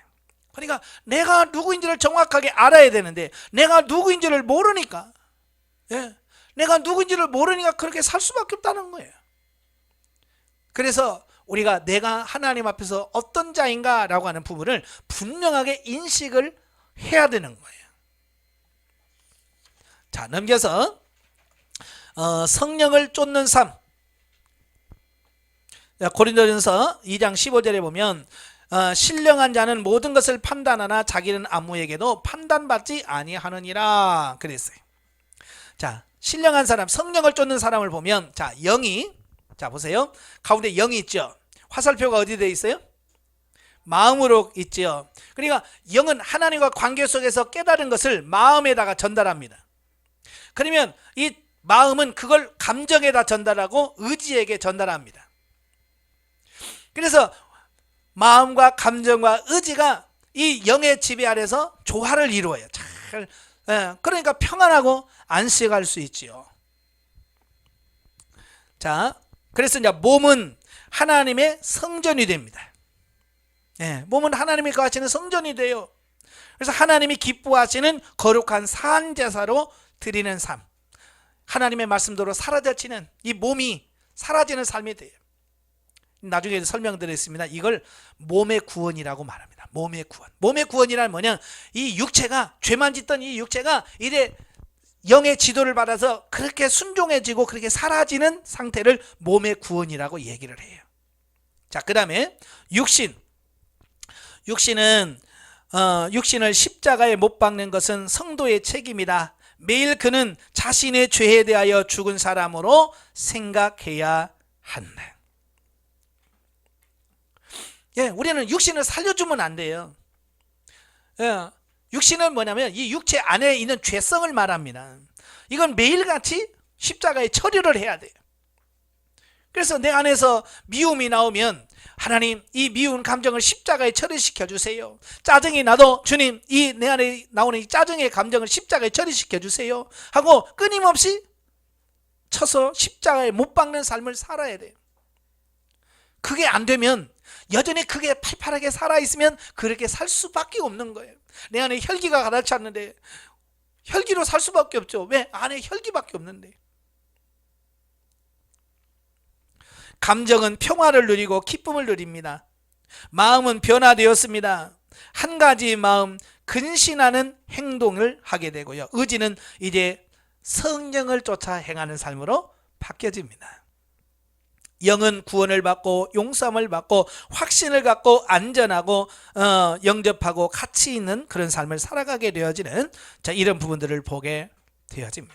그러니까 내가 누구인지를 정확하게 알아야 되는데 내가 누구인지를 모르니까, 내가 누구인지를 모르니까 그렇게 살 수밖에 없다는 거예요. 그래서 우리가 내가 하나님 앞에서 어떤 자인가 라고 하는 부분을 분명하게 인식을 해야 되는 거예요. 자, 넘겨서 성령을 쫓는 삶. 고린도전서 2장 15절에 보면 신령한 자는 모든 것을 판단하나 자기는 아무에게도 판단받지 아니하느니라 그랬어요. 자, 신령한 사람, 성령을 쫓는 사람을 보면, 자, 영이, 자 보세요, 가운데 영이 있죠. 화살표가 어디 돼 있어요? 마음으로 있죠. 그러니까 영은 하나님과 관계 속에서 깨달은 것을 마음에다가 전달합니다. 그러면 이 마음은 그걸 감정에다 전달하고 의지에게 전달합니다. 그래서 마음과 감정과 의지가 이 영의 지배 아래서 조화를 이루어요. 잘, 그러니까 평안하고 안식할 수 있지요. 자, 그래서 이제 몸은 하나님의 성전이 됩니다. 몸은 하나님이 거하시는 성전이 돼요. 그래서 하나님이 기뻐하시는 거룩한 산제사로 드리는 삶, 하나님의 말씀대로 사라져지는 이 몸이 사라지는 삶이 돼요. 나중에 설명드리겠습니다. 이걸 몸의 구원이라고 말합니다. 몸의 구원. 몸의 구원이란 뭐냐? 이 육체가, 죄만 짓던 이 육체가 이제 영의 지도를 받아서 그렇게 순종해지고 그렇게 사라지는 상태를 몸의 구원이라고 얘기를 해요. 자, 그 다음에 육신. 육신을 십자가에 못 박는 것은 성도의 책임이다. 매일 그는 자신의 죄에 대하여 죽은 사람으로 생각해야 한다. 우리는 육신을 살려주면 안 돼요. 육신은 뭐냐면 이 육체 안에 있는 죄성을 말합니다. 이건 매일같이 십자가에 처리를 해야 돼요. 그래서 내 안에서 미움이 나오면 하나님, 이 미운 감정을 십자가에 처리시켜 주세요. 짜증이 나도 주님, 이 내 안에 나오는 이 짜증의 감정을 십자가에 처리시켜 주세요 하고 끊임없이 쳐서 십자가에 못 박는 삶을 살아야 돼요. 그게 안 되면, 여전히 그게 팔팔하게 살아있으면 그렇게 살 수밖에 없는 거예요. 내 안에 혈기가 가득 찼는데 혈기로 살 수밖에 없죠. 왜? 안에 혈기밖에 없는데. 감정은 평화를 누리고 기쁨을 누립니다. 마음은 변화되었습니다. 한 가지 마음, 근신하는 행동을 하게 되고요. 의지는 이제 성령을 쫓아 행하는 삶으로 바뀌어집니다. 영은 구원을 받고 용서함을 받고 확신을 갖고 안전하고 영접하고 가치 있는 그런 삶을 살아가게 되어지는, 자, 이런 부분들을 보게 되어집니다.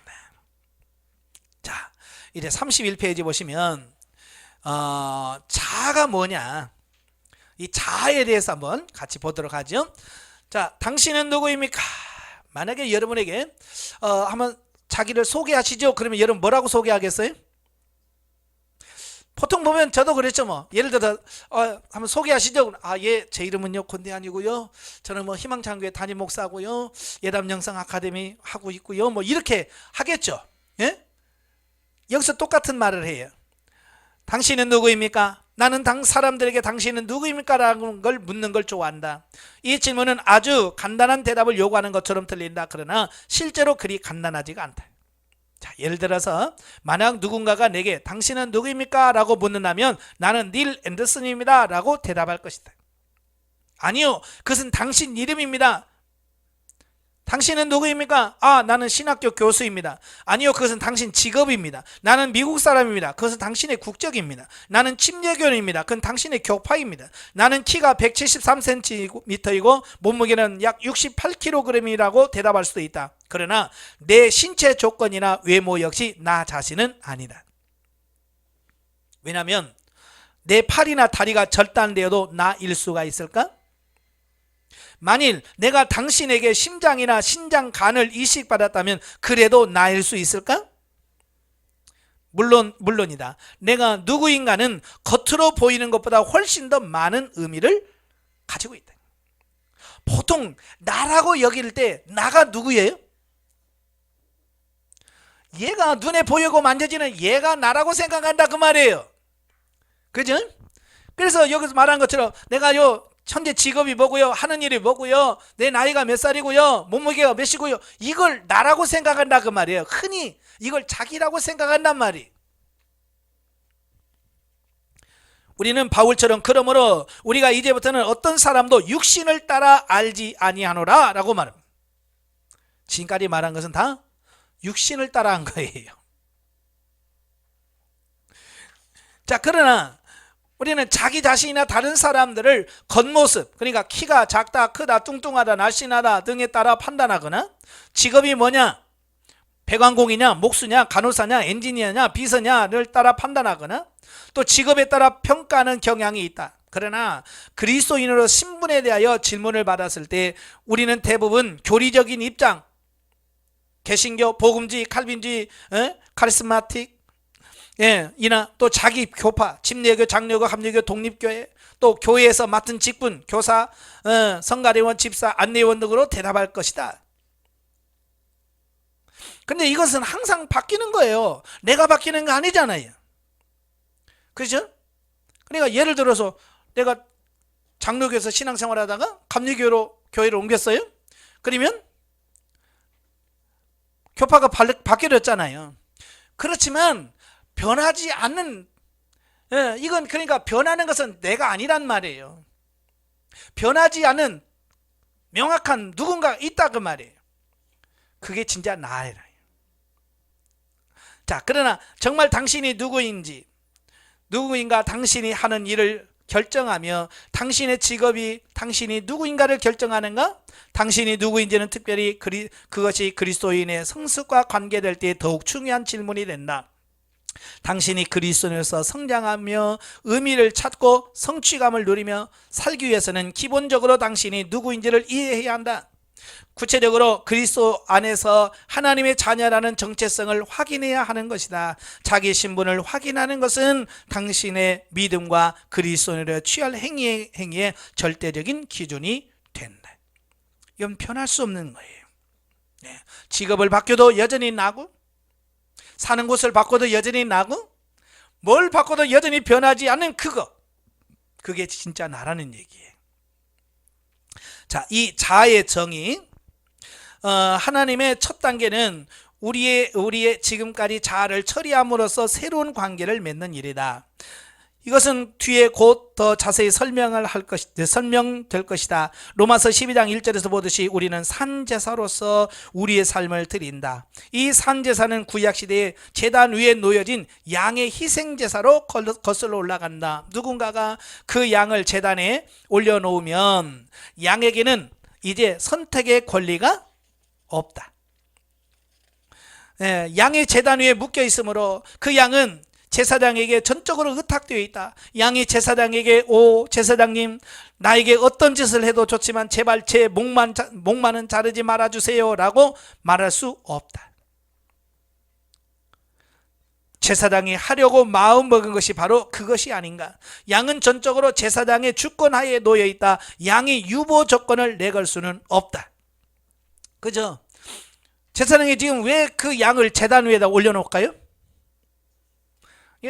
자, 이제 31페이지 보시면 자아가 뭐냐, 이 자아에 대해서 한번 같이 보도록 하죠. 자, 당신은 누구입니까? 만약에 여러분에게 한번 자기를 소개하시죠. 그러면 여러분 뭐라고 소개하겠어요? 보통 보면 저도 그랬죠. 뭐 예를 들어 한번 소개하시죠. 제 이름은요 권대한이고요. 저는 뭐 희망창교회 담임 목사고요. 예담영상 아카데미 하고 있고요. 뭐 이렇게 하겠죠. 예? 여기서 똑같은 말을 해요. 당신은 누구입니까? 나는 사람들에게 당신은 누구입니까? 라는 걸 묻는 걸 좋아한다. 이 질문은 아주 간단한 대답을 요구하는 것처럼 들린다. 그러나 실제로 그리 간단하지가 않다. 자, 예를 들어서 만약 누군가가 내게 당신은 누구입니까? 라고 묻는다면 나는 닐 앤더슨입니다 라고 대답할 것이다. 아니요, 그것은 당신 이름입니다. 당신은 누구입니까? 나는 신학교 교수입니다. 아니요, 그것은 당신 직업입니다. 나는 미국 사람입니다. 그것은 당신의 국적입니다. 나는 침례교인입니다. 그건 당신의 교파입니다. 나는 키가 173cm이고 몸무게는 약 68kg이라고 대답할 수도 있다. 그러나 내 신체 조건이나 외모 역시 나 자신은 아니다. 왜냐하면 내 팔이나 다리가 절단되어도 나일 수가 있을까? 만일 내가 당신에게 심장이나 신장, 간을 이식받았다면 그래도 나일 수 있을까? 물론이다. 내가 누구인가는 겉으로 보이는 것보다 훨씬 더 많은 의미를 가지고 있다. 보통 나라고 여길 때 나가 누구예요? 얘가 눈에 보이고 만져지는 얘가 나라고 생각한다 그 말이에요. 그죠? 그래서 여기서 말한 것처럼 내가 현재 직업이 뭐고요, 하는 일이 뭐고요, 내 나이가 몇 살이고요, 몸무게가 몇이고요, 이걸 나라고 생각한다 그 말이에요. 흔히 이걸 자기라고 생각한단 말이에요. 우리는 바울처럼 그러므로 우리가 이제부터는 어떤 사람도 육신을 따라 알지 아니하노라 라고 말합니다. 지금까지 말한 것은 다 육신을 따라 한 거예요. 자, 그러나 우리는 자기 자신이나 다른 사람들을 겉모습, 그러니까 키가 작다, 크다, 뚱뚱하다, 날씬하다 등에 따라 판단하거나 직업이 뭐냐, 배관공이냐, 목수냐, 간호사냐, 엔지니어냐, 비서냐를 따라 판단하거나 또 직업에 따라 평가하는 경향이 있다. 그러나 그리스도인으로 신분에 대하여 질문을 받았을 때 우리는 대부분 교리적인 입장, 개신교, 복음주의, 칼빈주의, 카리스마틱, 이나 또 자기 교파, 침례교, 장로교, 합리교, 독립교회, 또 교회에서 맡은 직분, 교사, 성가대원, 집사, 안내원 등으로 대답할 것이다. 근데 이것은 항상 바뀌는 거예요. 내가 바뀌는 거 아니잖아요. 그렇죠? 그러니까 예를 들어서 내가 장로교에서 신앙생활 하다가 감리교로 교회를 옮겼어요. 그러면 교파가 바뀌어졌잖아요. 그렇지만 변하지 않는, 이건 그러니까 변하는 것은 내가 아니란 말이에요. 변하지 않는 명확한 누군가 있다 그 말이에요. 그게 진짜 나예요. 자, 그러나 정말 당신이 누구인가 당신이 하는 일을 결정하며 당신의 직업이 당신이 누구인가를 결정하는가? 당신이 누구인지는 특별히 그것이 그리스도인의 성숙과 관계될 때 더욱 중요한 질문이 된다. 당신이 그리스도인으로서 성장하며 의미를 찾고 성취감을 누리며 살기 위해서는 기본적으로 당신이 누구인지를 이해해야 한다. 구체적으로 그리스도 안에서 하나님의 자녀라는 정체성을 확인해야 하는 것이다. 자기 신분을 확인하는 것은 당신의 믿음과 그리스도인으로 취할 행위의 절대적인 기준이 된다. 이건 변할 수 없는 거예요. 직업을 바뀌어도 여전히 나고, 사는 곳을 바꿔도 여전히 나고, 뭘 바꿔도 여전히 변하지 않는 그게 진짜 나라는 얘기예요. 자, 이 자아의 정의, 하나님의 첫 단계는 우리의 지금까지 자아를 처리함으로써 새로운 관계를 맺는 일이다. 이것은 뒤에 곧 더 자세히 설명될 것이다. 로마서 12장 1절에서 보듯이 우리는 산제사로서 우리의 삶을 드린다. 이 산제사는 구약시대에 제단 위에 놓여진 양의 희생제사로 거슬러 올라간다. 누군가가 그 양을 제단에 올려놓으면 양에게는 이제 선택의 권리가 없다. 양이 제단 위에 묶여 있으므로 그 양은 제사장에게 전적으로 의탁되어 있다. 양이 제사장에게, 오 제사장님, 나에게 어떤 짓을 해도 좋지만 제발 제 목만은 자르지 말아주세요 라고 말할 수 없다. 제사장이 하려고 마음먹은 것이 바로 그것이 아닌가. 양은 전적으로 제사장의 주권하에 놓여 있다. 양이 유보 조건을 내걸 수는 없다. 그죠? 제사장이 지금 왜 그 양을 제단 위에다 올려놓을까요?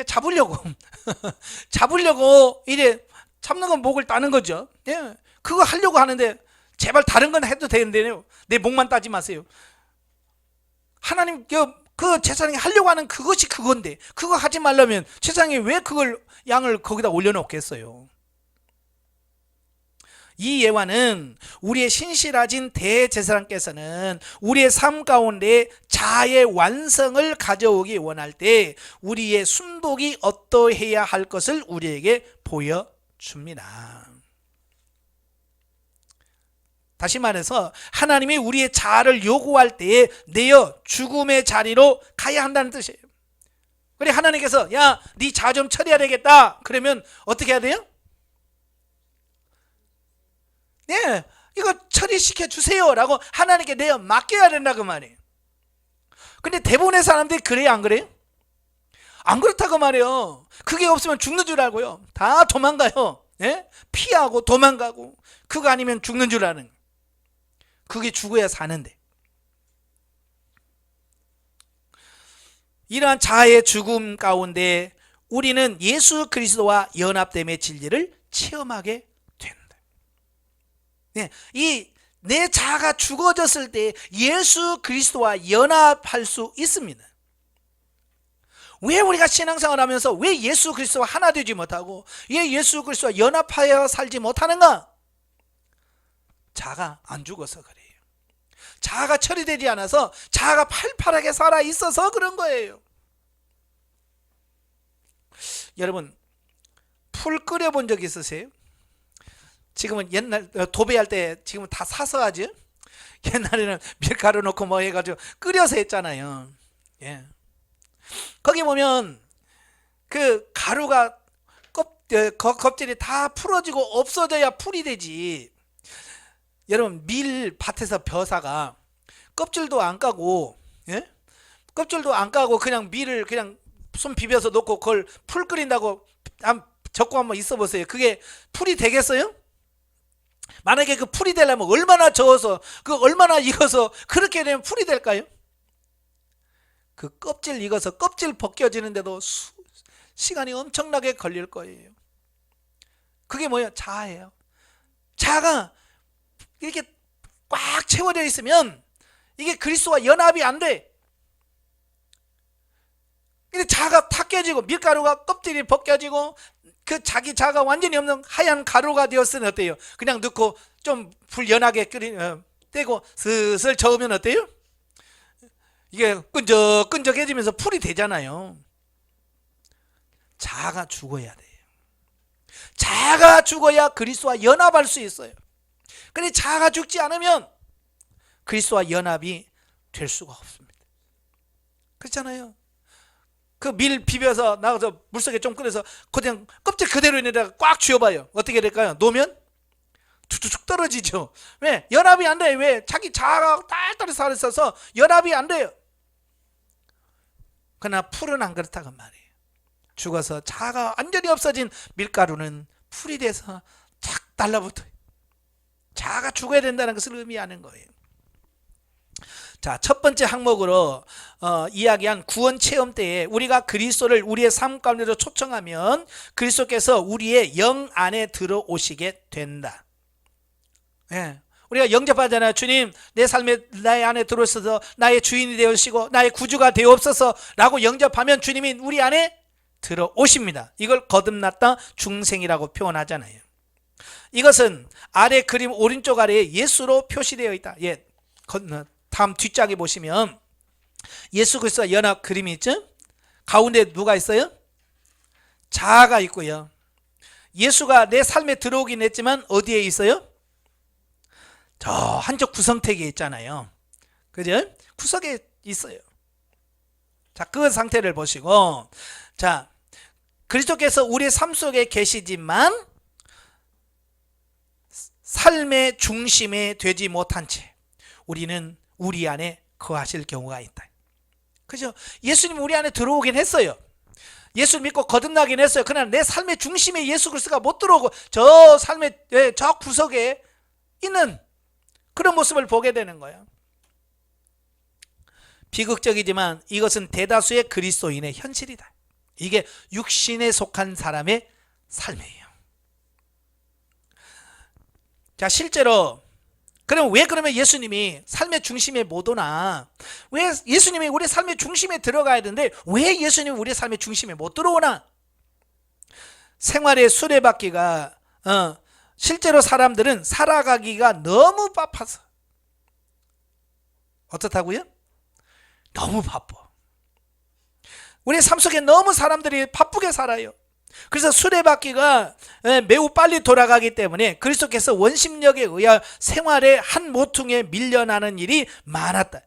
잡으려고 잡으려고 이제 잡는 건 목을 따는 거죠. 그거 하려고 하는데 제발 다른 건 해도 되는데요, 내 목만 따지 마세요. 하나님 그 제사장이 하려고 하는 그것이 그건데 그거 하지 말라면 제사장이 왜 그걸 양을 거기다 올려놓겠어요? 이 예화는 우리의 신실하신 대제사장께서는 우리의 삶 가운데 자아의 완성을 가져오기 원할 때 우리의 순복이 어떠해야 할 것을 우리에게 보여줍니다. 다시 말해서 하나님이 우리의 자아를 요구할 때에 내어 죽음의 자리로 가야 한다는 뜻이에요. 그래, 하나님께서 야, 네 자아 좀 처리해야 되겠다 그러면 어떻게 해야 돼요? 이거 처리시켜 주세요라고 하나님께 내어 맡겨야 된다 그 말이에요. 근데 대부분의 사람들이 그래요, 안 그래요? 안 그렇다고 말이에요. 그게 없으면 죽는 줄 알고요. 다 도망가요. 예? 피하고 도망가고, 그거 아니면 죽는 줄 아는. 그게 죽어야 사는데. 이러한 자아의 죽음 가운데 우리는 예수 그리스도와 연합됨의 진리를 체험하게 된다. 네, 이 내 자아가 죽어졌을 때 예수 그리스도와 연합할 수 있습니다. 왜 우리가 신앙생활 하면서 왜 예수 그리스도와 하나 되지 못하고 왜 예수 그리스도와 연합하여 살지 못하는가? 자아가 안 죽어서 그래요. 자아가 처리되지 않아서 자아가 팔팔하게 살아 있어서 그런 거예요. 여러분, 풀 끓여본 적 있으세요? 지금은 옛날 도배할 때 지금은 다 사서 하죠. 옛날에는 밀가루 넣고 뭐 해가지고 끓여서 했잖아요. 예. 거기 보면 그 가루가 껍질이 다 풀어지고 없어져야 풀이 되지. 여러분, 밀밭에서 벼사가 껍질도 안 까고, 예? 껍질도 안 까고 그냥 밀을 그냥 손 비벼서 놓고 그걸 풀 끓인다고 적고 한번 있어 보세요. 그게 풀이 되겠어요? 만약에 그 풀이 되려면 얼마나 저어서 그 얼마나 익어서 그렇게 되면 풀이 될까요? 그 껍질 익어서 껍질 벗겨지는데도 시간이 엄청나게 걸릴 거예요. 그게 뭐예요? 자아예요. 자아가 이렇게 꽉 채워져 있으면 이게 그리스도와 연합이 안 돼. 근데 자아가 탁 깨지고 밀가루가 껍질이 벗겨지고 그 자기 자아가 완전히 없는 하얀 가루가 되었으면 어때요? 그냥 넣고 좀 불 연하게 떼고 슬슬 저으면 어때요? 이게 끈적끈적해지면서 풀이 되잖아요. 자아가 죽어야 돼요. 자아가 죽어야 그리스도와 연합할 수 있어요. 근데 자아가 죽지 않으면 그리스도와 연합이 될 수가 없습니다. 그렇잖아요. 그 밀 비벼서 나가서 물속에 좀 끓여서 그냥 껍질 그대로 있는데 꽉 쥐어봐요. 어떻게 될까요? 놓으면 툭툭 떨어지죠. 왜? 연합이 안 돼요. 왜? 자기 자아가 딸딸이 살아있어서 연합이 안 돼요. 그러나 풀은 안 그렇다고 말이에요. 죽어서 자아가 완전히 없어진 밀가루는 풀이 돼서 착 달라붙어요. 자아가 죽어야 된다는 것을 의미하는 거예요. 자, 첫 번째 항목으로 이야기한 구원 체험 때에 우리가 그리스도를 우리의 삶 가운데로 초청하면 그리스도께서 우리의 영 안에 들어오시게 된다. 예. 우리가 영접하잖아요. 주님, 내 삶에 나의 안에 들어오셔서 나의 주인이 되어주시고 나의 구주가 되옵소서 라고 영접하면 주님이 우리 안에 들어오십니다. 이걸 거듭났다 중생이라고 표현하잖아요. 이것은 아래 그림 오른쪽 아래에 예수로 표시되어 있다. 예. 다음 뒷장에 보시면 예수 그리스도와 연합 그림이 있죠. 가운데 누가 있어요? 자아가 있고요. 예수가 내 삶에 들어오긴 했지만 어디에 있어요? 저 한쪽 구성택에 있잖아요. 그죠? 구석에 있어요. 자, 그 상태를 보시고, 자, 그리스도께서 우리의 삶 속에 계시지만 삶의 중심에 되지 못한 채 우리는 우리 안에 거하실 경우가 있다. 그죠? 예수님 우리 안에 들어오긴 했어요. 예수 믿고 거듭나긴 했어요. 그러나 내 삶의 중심에 예수 그리스도가 못 들어오고 저 삶의 저 구석에 있는 그런 모습을 보게 되는 거예요. 비극적이지만 이것은 대다수의 그리스도인의 현실이다. 이게 육신에 속한 사람의 삶이에요. 자, 실제로 그럼 왜 그러면 예수님이 삶의 중심에 못 오나? 왜 예수님이 우리 삶의 중심에 들어가야 되는데 왜 예수님이 우리 삶의 중심에 못 들어오나? 생활의 수레바퀴가 실제로 사람들은 살아가기가 너무 바빠서. 어떻다고요? 너무 바빠. 우리 삶 속에 너무 사람들이 바쁘게 살아요. 그래서 수레바퀴가 매우 빨리 돌아가기 때문에 그리스도께서 원심력에 의하여 생활의 한 모퉁이에 밀려나는 일이 많았다.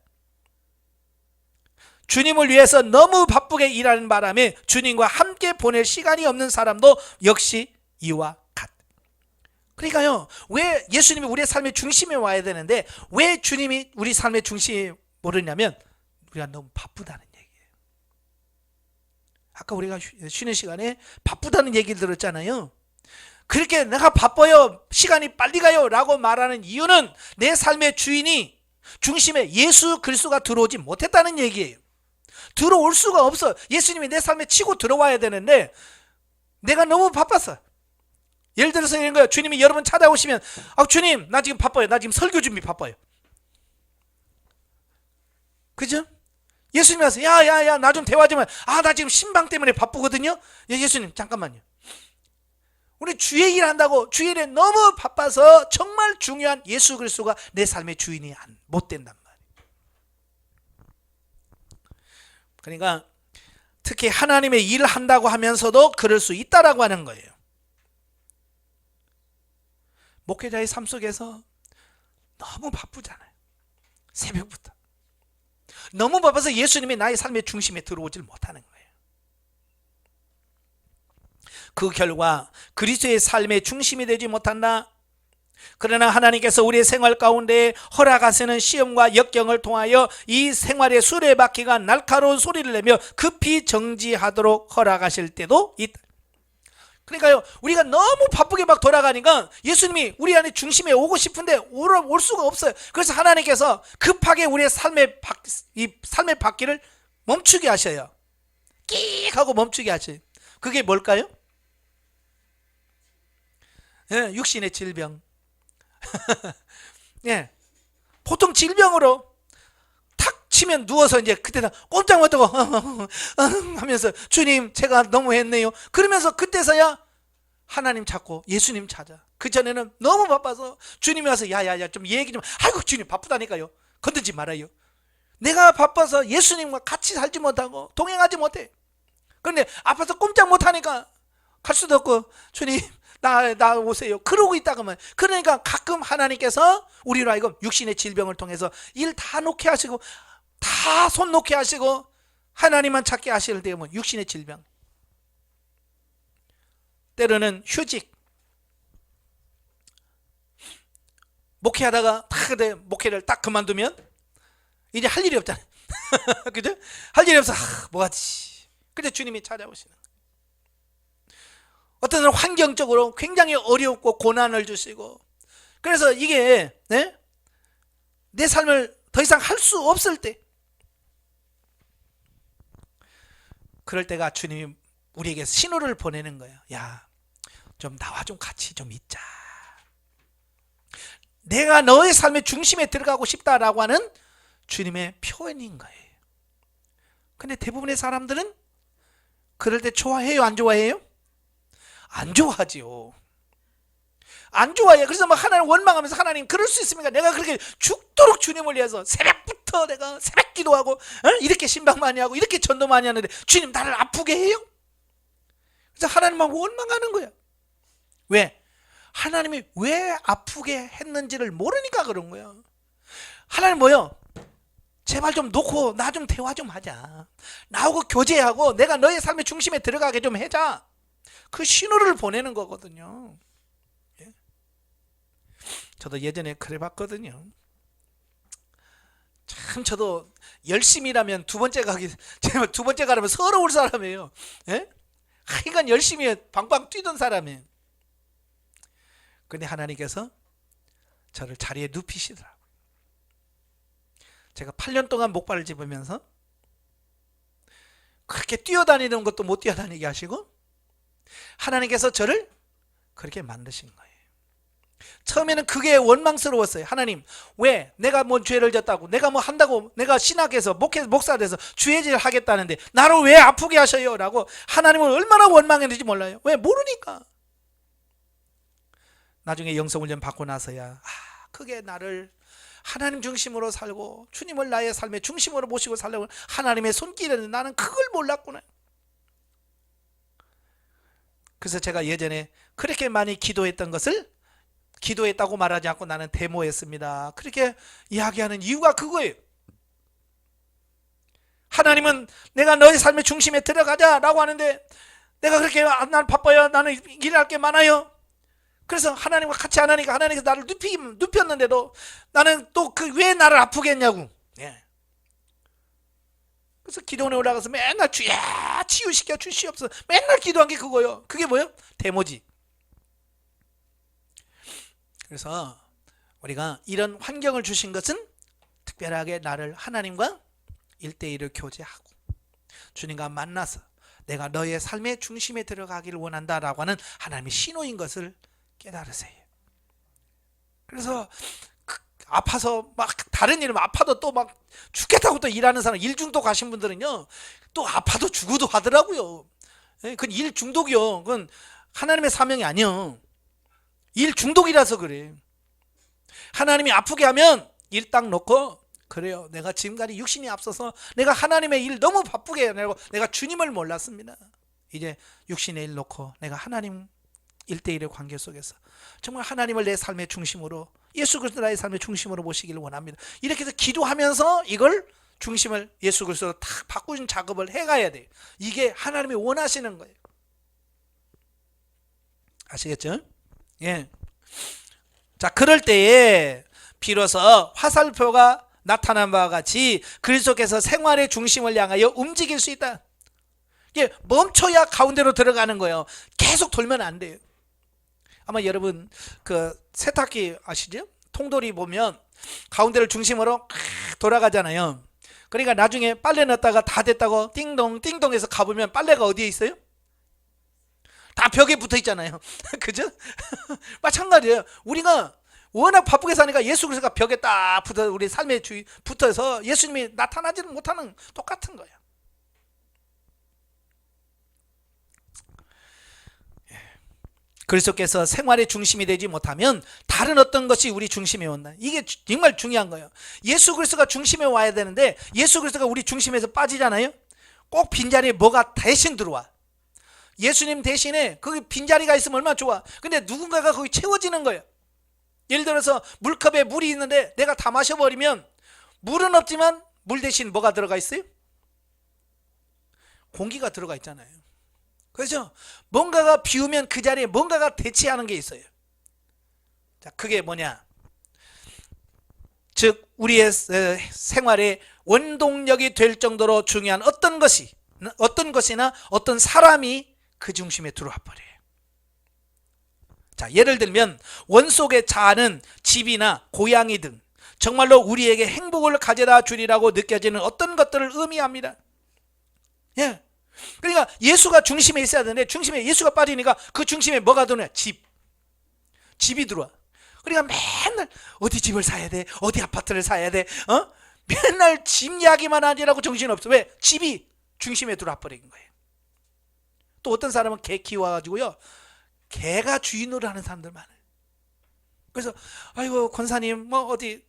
주님을 위해서 너무 바쁘게 일하는 바람에 주님과 함께 보낼 시간이 없는 사람도 역시 이와 같다. 그러니까요, 왜 예수님이 우리의 삶의 중심에 와야 되는데 왜 주님이 우리 삶의 중심에 모르냐면 우리가 너무 바쁘다는 얘기예요. 아까 우리가 쉬는 시간에 바쁘다는 얘기를 들었잖아요. 그렇게 내가 바빠요, 시간이 빨리 가요 라고 말하는 이유는 내 삶의 주인이 중심에 예수 그리스도가 들어오지 못했다는 얘기예요. 들어올 수가 없어. 예수님이 내 삶에 치고 들어와야 되는데 내가 너무 바빴어. 예를 들어서 이런 거예요. 주님이 여러분 찾아오시면 주님 나 지금 바빠요. 나 지금 설교 준비 바빠요. 그죠? 예수님이 와서 야야야 나 좀 대화 좀 해. 나 지금 신방 때문에 바쁘거든요. 예수님 잠깐만요. 우리 주의 일 한다고 주일에 너무 바빠서 정말 중요한 예수 그리스도가 내 삶의 주인이 못 된단 말이에요. 그러니까 특히 하나님의 일을 한다고 하면서도 그럴 수 있다라고 하는 거예요. 목회자의 삶 속에서 너무 바쁘잖아요. 새벽부터 너무 바빠서 예수님이 나의 삶의 중심에 들어오질 못하는 거예요. 그 결과 그리스도의 삶의 중심이 되지 못한다. 그러나 하나님께서 우리의 생활 가운데 허락하시는 시험과 역경을 통하여 이 생활의 수레바퀴가 날카로운 소리를 내며 급히 정지하도록 허락하실 때도 있다. 그러니까요, 우리가 너무 바쁘게 막 돌아가니까 예수님이 우리 안에 중심에 오고 싶은데 올 수가 없어요. 그래서 하나님께서 급하게 우리의 이 삶의 바퀴를 멈추게 하셔요. 끼익 하고 멈추게 하셔요. 그게 뭘까요? 육신의 질병. 보통 질병으로 탁 치면 누워서 이제 그때다 꼼짝 못하고 하면서 주님 제가 너무 했네요. 그러면서 그때서야 하나님 찾고 예수님 찾아. 그전에는 너무 바빠서 주님이 와서 야야야 좀 얘기 좀. 아이고 주님 바쁘다니까요. 건들지 말아요. 내가 바빠서 예수님과 같이 살지 못하고 동행하지 못해. 그런데 아파서 꼼짝 못하니까 갈 수도 없고 주님 나 오세요. 그러고 있다가만. 그러니까 가끔 하나님께서 우리로 하여금 육신의 질병을 통해서 일 다 놓게 하시고 다 손 놓게 하시고 하나님만 찾게 하실 때면 육신의 질병, 때로는 휴직, 목회하다가 목회를 딱 그만두면 이제 할 일이 없잖아요. 그죠? 할 일이 없어. 뭐하지? 근데 주님이 찾아오시는. 어떤 사람은 환경적으로 굉장히 어렵고 고난을 주시고, 그래서 이게 내 삶을 더 이상 할 수 없을 때, 그럴 때가 주님이 우리에게 신호를 보내는 거예요. 야, 좀 나와 좀 같이 좀 있자. 내가 너의 삶의 중심에 들어가고 싶다라고 하는 주님의 표현인 거예요. 근데 대부분의 사람들은 그럴 때 좋아해요, 안 좋아해요? 안 좋아하지요. 안 좋아해요. 그래서 막 하나님 원망하면서 하나님 그럴 수 있습니까? 내가 그렇게 죽도록 주님을 위해서 새벽부터 내가 새벽 기도하고 이렇게 신방 많이 하고 이렇게 전도 많이 하는데 주님 나를 아프게 해요? 그래서 하나님만 원망하는 거야. 왜? 하나님이 왜 아프게 했는지를 모르니까 그런 거야. 하나님 뭐요? 제발 좀 놓고 나 좀 대화 좀 하자. 나하고 교제하고 내가 너의 삶의 중심에 들어가게 좀 해자. 그 신호를 보내는 거거든요. 예? 저도 예전에 그래 봤거든요. 참 저도 열심히 일하면 두 번째 가려면 서러울 사람이에요. 예? 하여간 열심히 방방 뛰던 사람이에요. 근데 하나님께서 저를 자리에 눕히시더라고요. 제가 8년 동안 목발을 짚으면서 그렇게 뛰어다니는 것도 못 뛰어다니게 하시고 하나님께서 저를 그렇게 만드신 거예요. 처음에는 그게 원망스러웠어요. 하나님 왜 내가 뭐 죄를 졌다고 내가 뭐 한다고 내가 신학에서 목사가 돼서 주의질 하겠다는데 나를 왜 아프게 하셔요? 라고 하나님을 얼마나 원망했는지 몰라요. 왜? 모르니까. 나중에 영성훈련 받고 나서야 그게 나를 하나님 중심으로 살고 주님을 나의 삶의 중심으로 모시고 살려고 하나님의 손길에는 나는 그걸 몰랐구나. 그래서 제가 예전에 그렇게 많이 기도했던 것을 기도했다고 말하지 않고 나는 데모했습니다. 그렇게 이야기하는 이유가 그거예요. 하나님은 내가 너의 삶의 중심에 들어가자 라고 하는데 내가 그렇게 난 바빠요. 나는 일할 게 많아요. 그래서 하나님과 같이 안 하니까 하나님께서 나를 눕혔는데도 나는 또 그 왜 나를 아프게 했냐고. 예. 그래서 기도원에 올라가서 맨날 주야 치유시켜 주시옵소서 맨날 기도한 게 그거요. 그게 뭐예요? 데모지. 그래서 우리가 이런 환경을 주신 것은 특별하게 나를 하나님과 1대1을 교제하고 주님과 만나서 내가 너의 삶의 중심에 들어가기를 원한다라고 하는 하나님의 신호인 것을 깨달으세요. 그래서 아파서 막 다른 일은 아파도 또 막 죽겠다고 또 일하는 사람, 일 중독 가신 분들은요 또 아파도 죽어도 하더라고요. 그건 일 중독이요. 그건 하나님의 사명이 아니요. 일 중독이라서 그래. 하나님이 아프게 하면 일 딱 놓고 그래요. 내가 지금까지 육신이 앞서서 내가 하나님의 일 너무 바쁘게 해내고 내가 주님을 몰랐습니다. 이제 육신의 일 놓고 내가 하나님 1대1의 관계 속에서 정말 하나님을 내 삶의 중심으로 예수 그리스도 나의 삶의 중심으로 모시기를 원합니다. 이렇게 해서 기도하면서 이걸 중심을 예수 그리스도로 탁 바꾸는 작업을 해가야 돼요. 이게 하나님이 원하시는 거예요. 아시겠죠? 예. 자, 그럴 때에 비로소 화살표가 나타난 바와 같이 그리스도께서 생활의 중심을 향하여 움직일 수 있다. 이게 멈춰야 가운데로 들어가는 거예요. 계속 돌면 안 돼요. 아마 여러분 그 세탁기 아시죠? 통돌이 보면 가운데를 중심으로 돌아가잖아요. 그러니까 나중에 빨래 넣었다가 다 됐다고 띵동 띵동해서 가보면 빨래가 어디에 있어요? 다 벽에 붙어 있잖아요. 그죠? 마찬가지예요. 우리가 워낙 바쁘게 사니까 예수 그리스도가 벽에 딱 붙어 우리 삶에 붙어서 예수님이 나타나지는 못하는 똑같은 거예요. 그리스도께서 생활의 중심이 되지 못하면 다른 어떤 것이 우리 중심에 온다. 이게 정말 중요한 거예요. 예수 그리스도가 중심에 와야 되는데 예수 그리스도가 우리 중심에서 빠지잖아요. 꼭 빈자리에 뭐가 대신 들어와. 예수님 대신에 거기 빈자리가 있으면 얼마나 좋아. 근데 누군가가 거기 채워지는 거예요. 예를 들어서 물컵에 물이 있는데 내가 다 마셔버리면 물은 없지만 물 대신 뭐가 들어가 있어요? 공기가 들어가 있잖아요. 그렇죠? 뭔가가 비우면 그 자리에 뭔가가 대체하는 게 있어요. 자, 그게 뭐냐? 즉 우리의 생활의 원동력이 될 정도로 중요한 어떤 것이나 어떤 사람이 그 중심에 들어와 버려요. 자, 예를 들면 원 속의 자아는 집이나 고양이 등 정말로 우리에게 행복을 가져다 주리라고 느껴지는 어떤 것들을 의미합니다. 예. 그러니까 예수가 중심에 있어야 되는데 중심에 예수가 빠지니까 그 중심에 뭐가 들어오냐? 집이 들어와. 그러니까 맨날 어디 집을 사야 돼? 어디 아파트를 사야 돼? 맨날 집 이야기만 하지라고 정신없어. 왜? 집이 중심에 들어와 버린 거예요. 또 어떤 사람은 개 키워가지고요 개가 주인으로 하는 사람들 많아요. 그래서 아이고 권사님 뭐 어디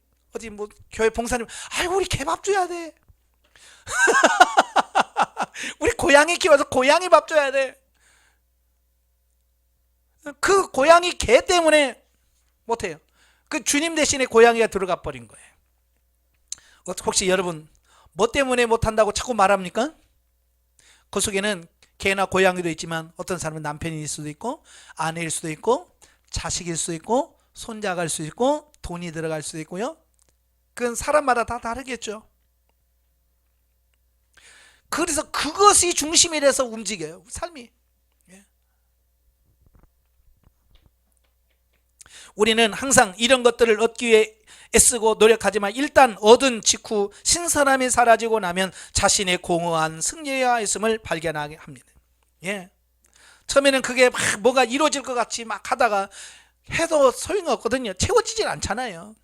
뭐 교회 봉사님 아이고 우리 개밥 줘야 돼. 우리 고양이 키워서 고양이 밥 줘야 돼. 그 고양이 개 때문에 못해요. 그 주님 대신에 고양이가 들어가 버린 거예요. 혹시 여러분 뭐 때문에 못한다고 자꾸 말합니까? 그 속에는 개나 고양이도 있지만 어떤 사람은 남편일 수도 있고 아내일 수도 있고 자식일 수도 있고 손자갈 수도 있고 돈이 들어갈 수도 있고요. 그건 사람마다 다 다르겠죠. 그래서 그것이 중심이 돼서 움직여요. 삶이. 우리는 항상 이런 것들을 얻기 위해 애쓰고 노력하지만 일단 얻은 직후 신선함이 사라지고 나면 자신의 공허한 승리해야 했음을 발견하게 합니다. 예. 처음에는 그게 막 뭐가 이루어질 것 같이 막 하다가 해도 소용없거든요. 채워지질 않잖아요.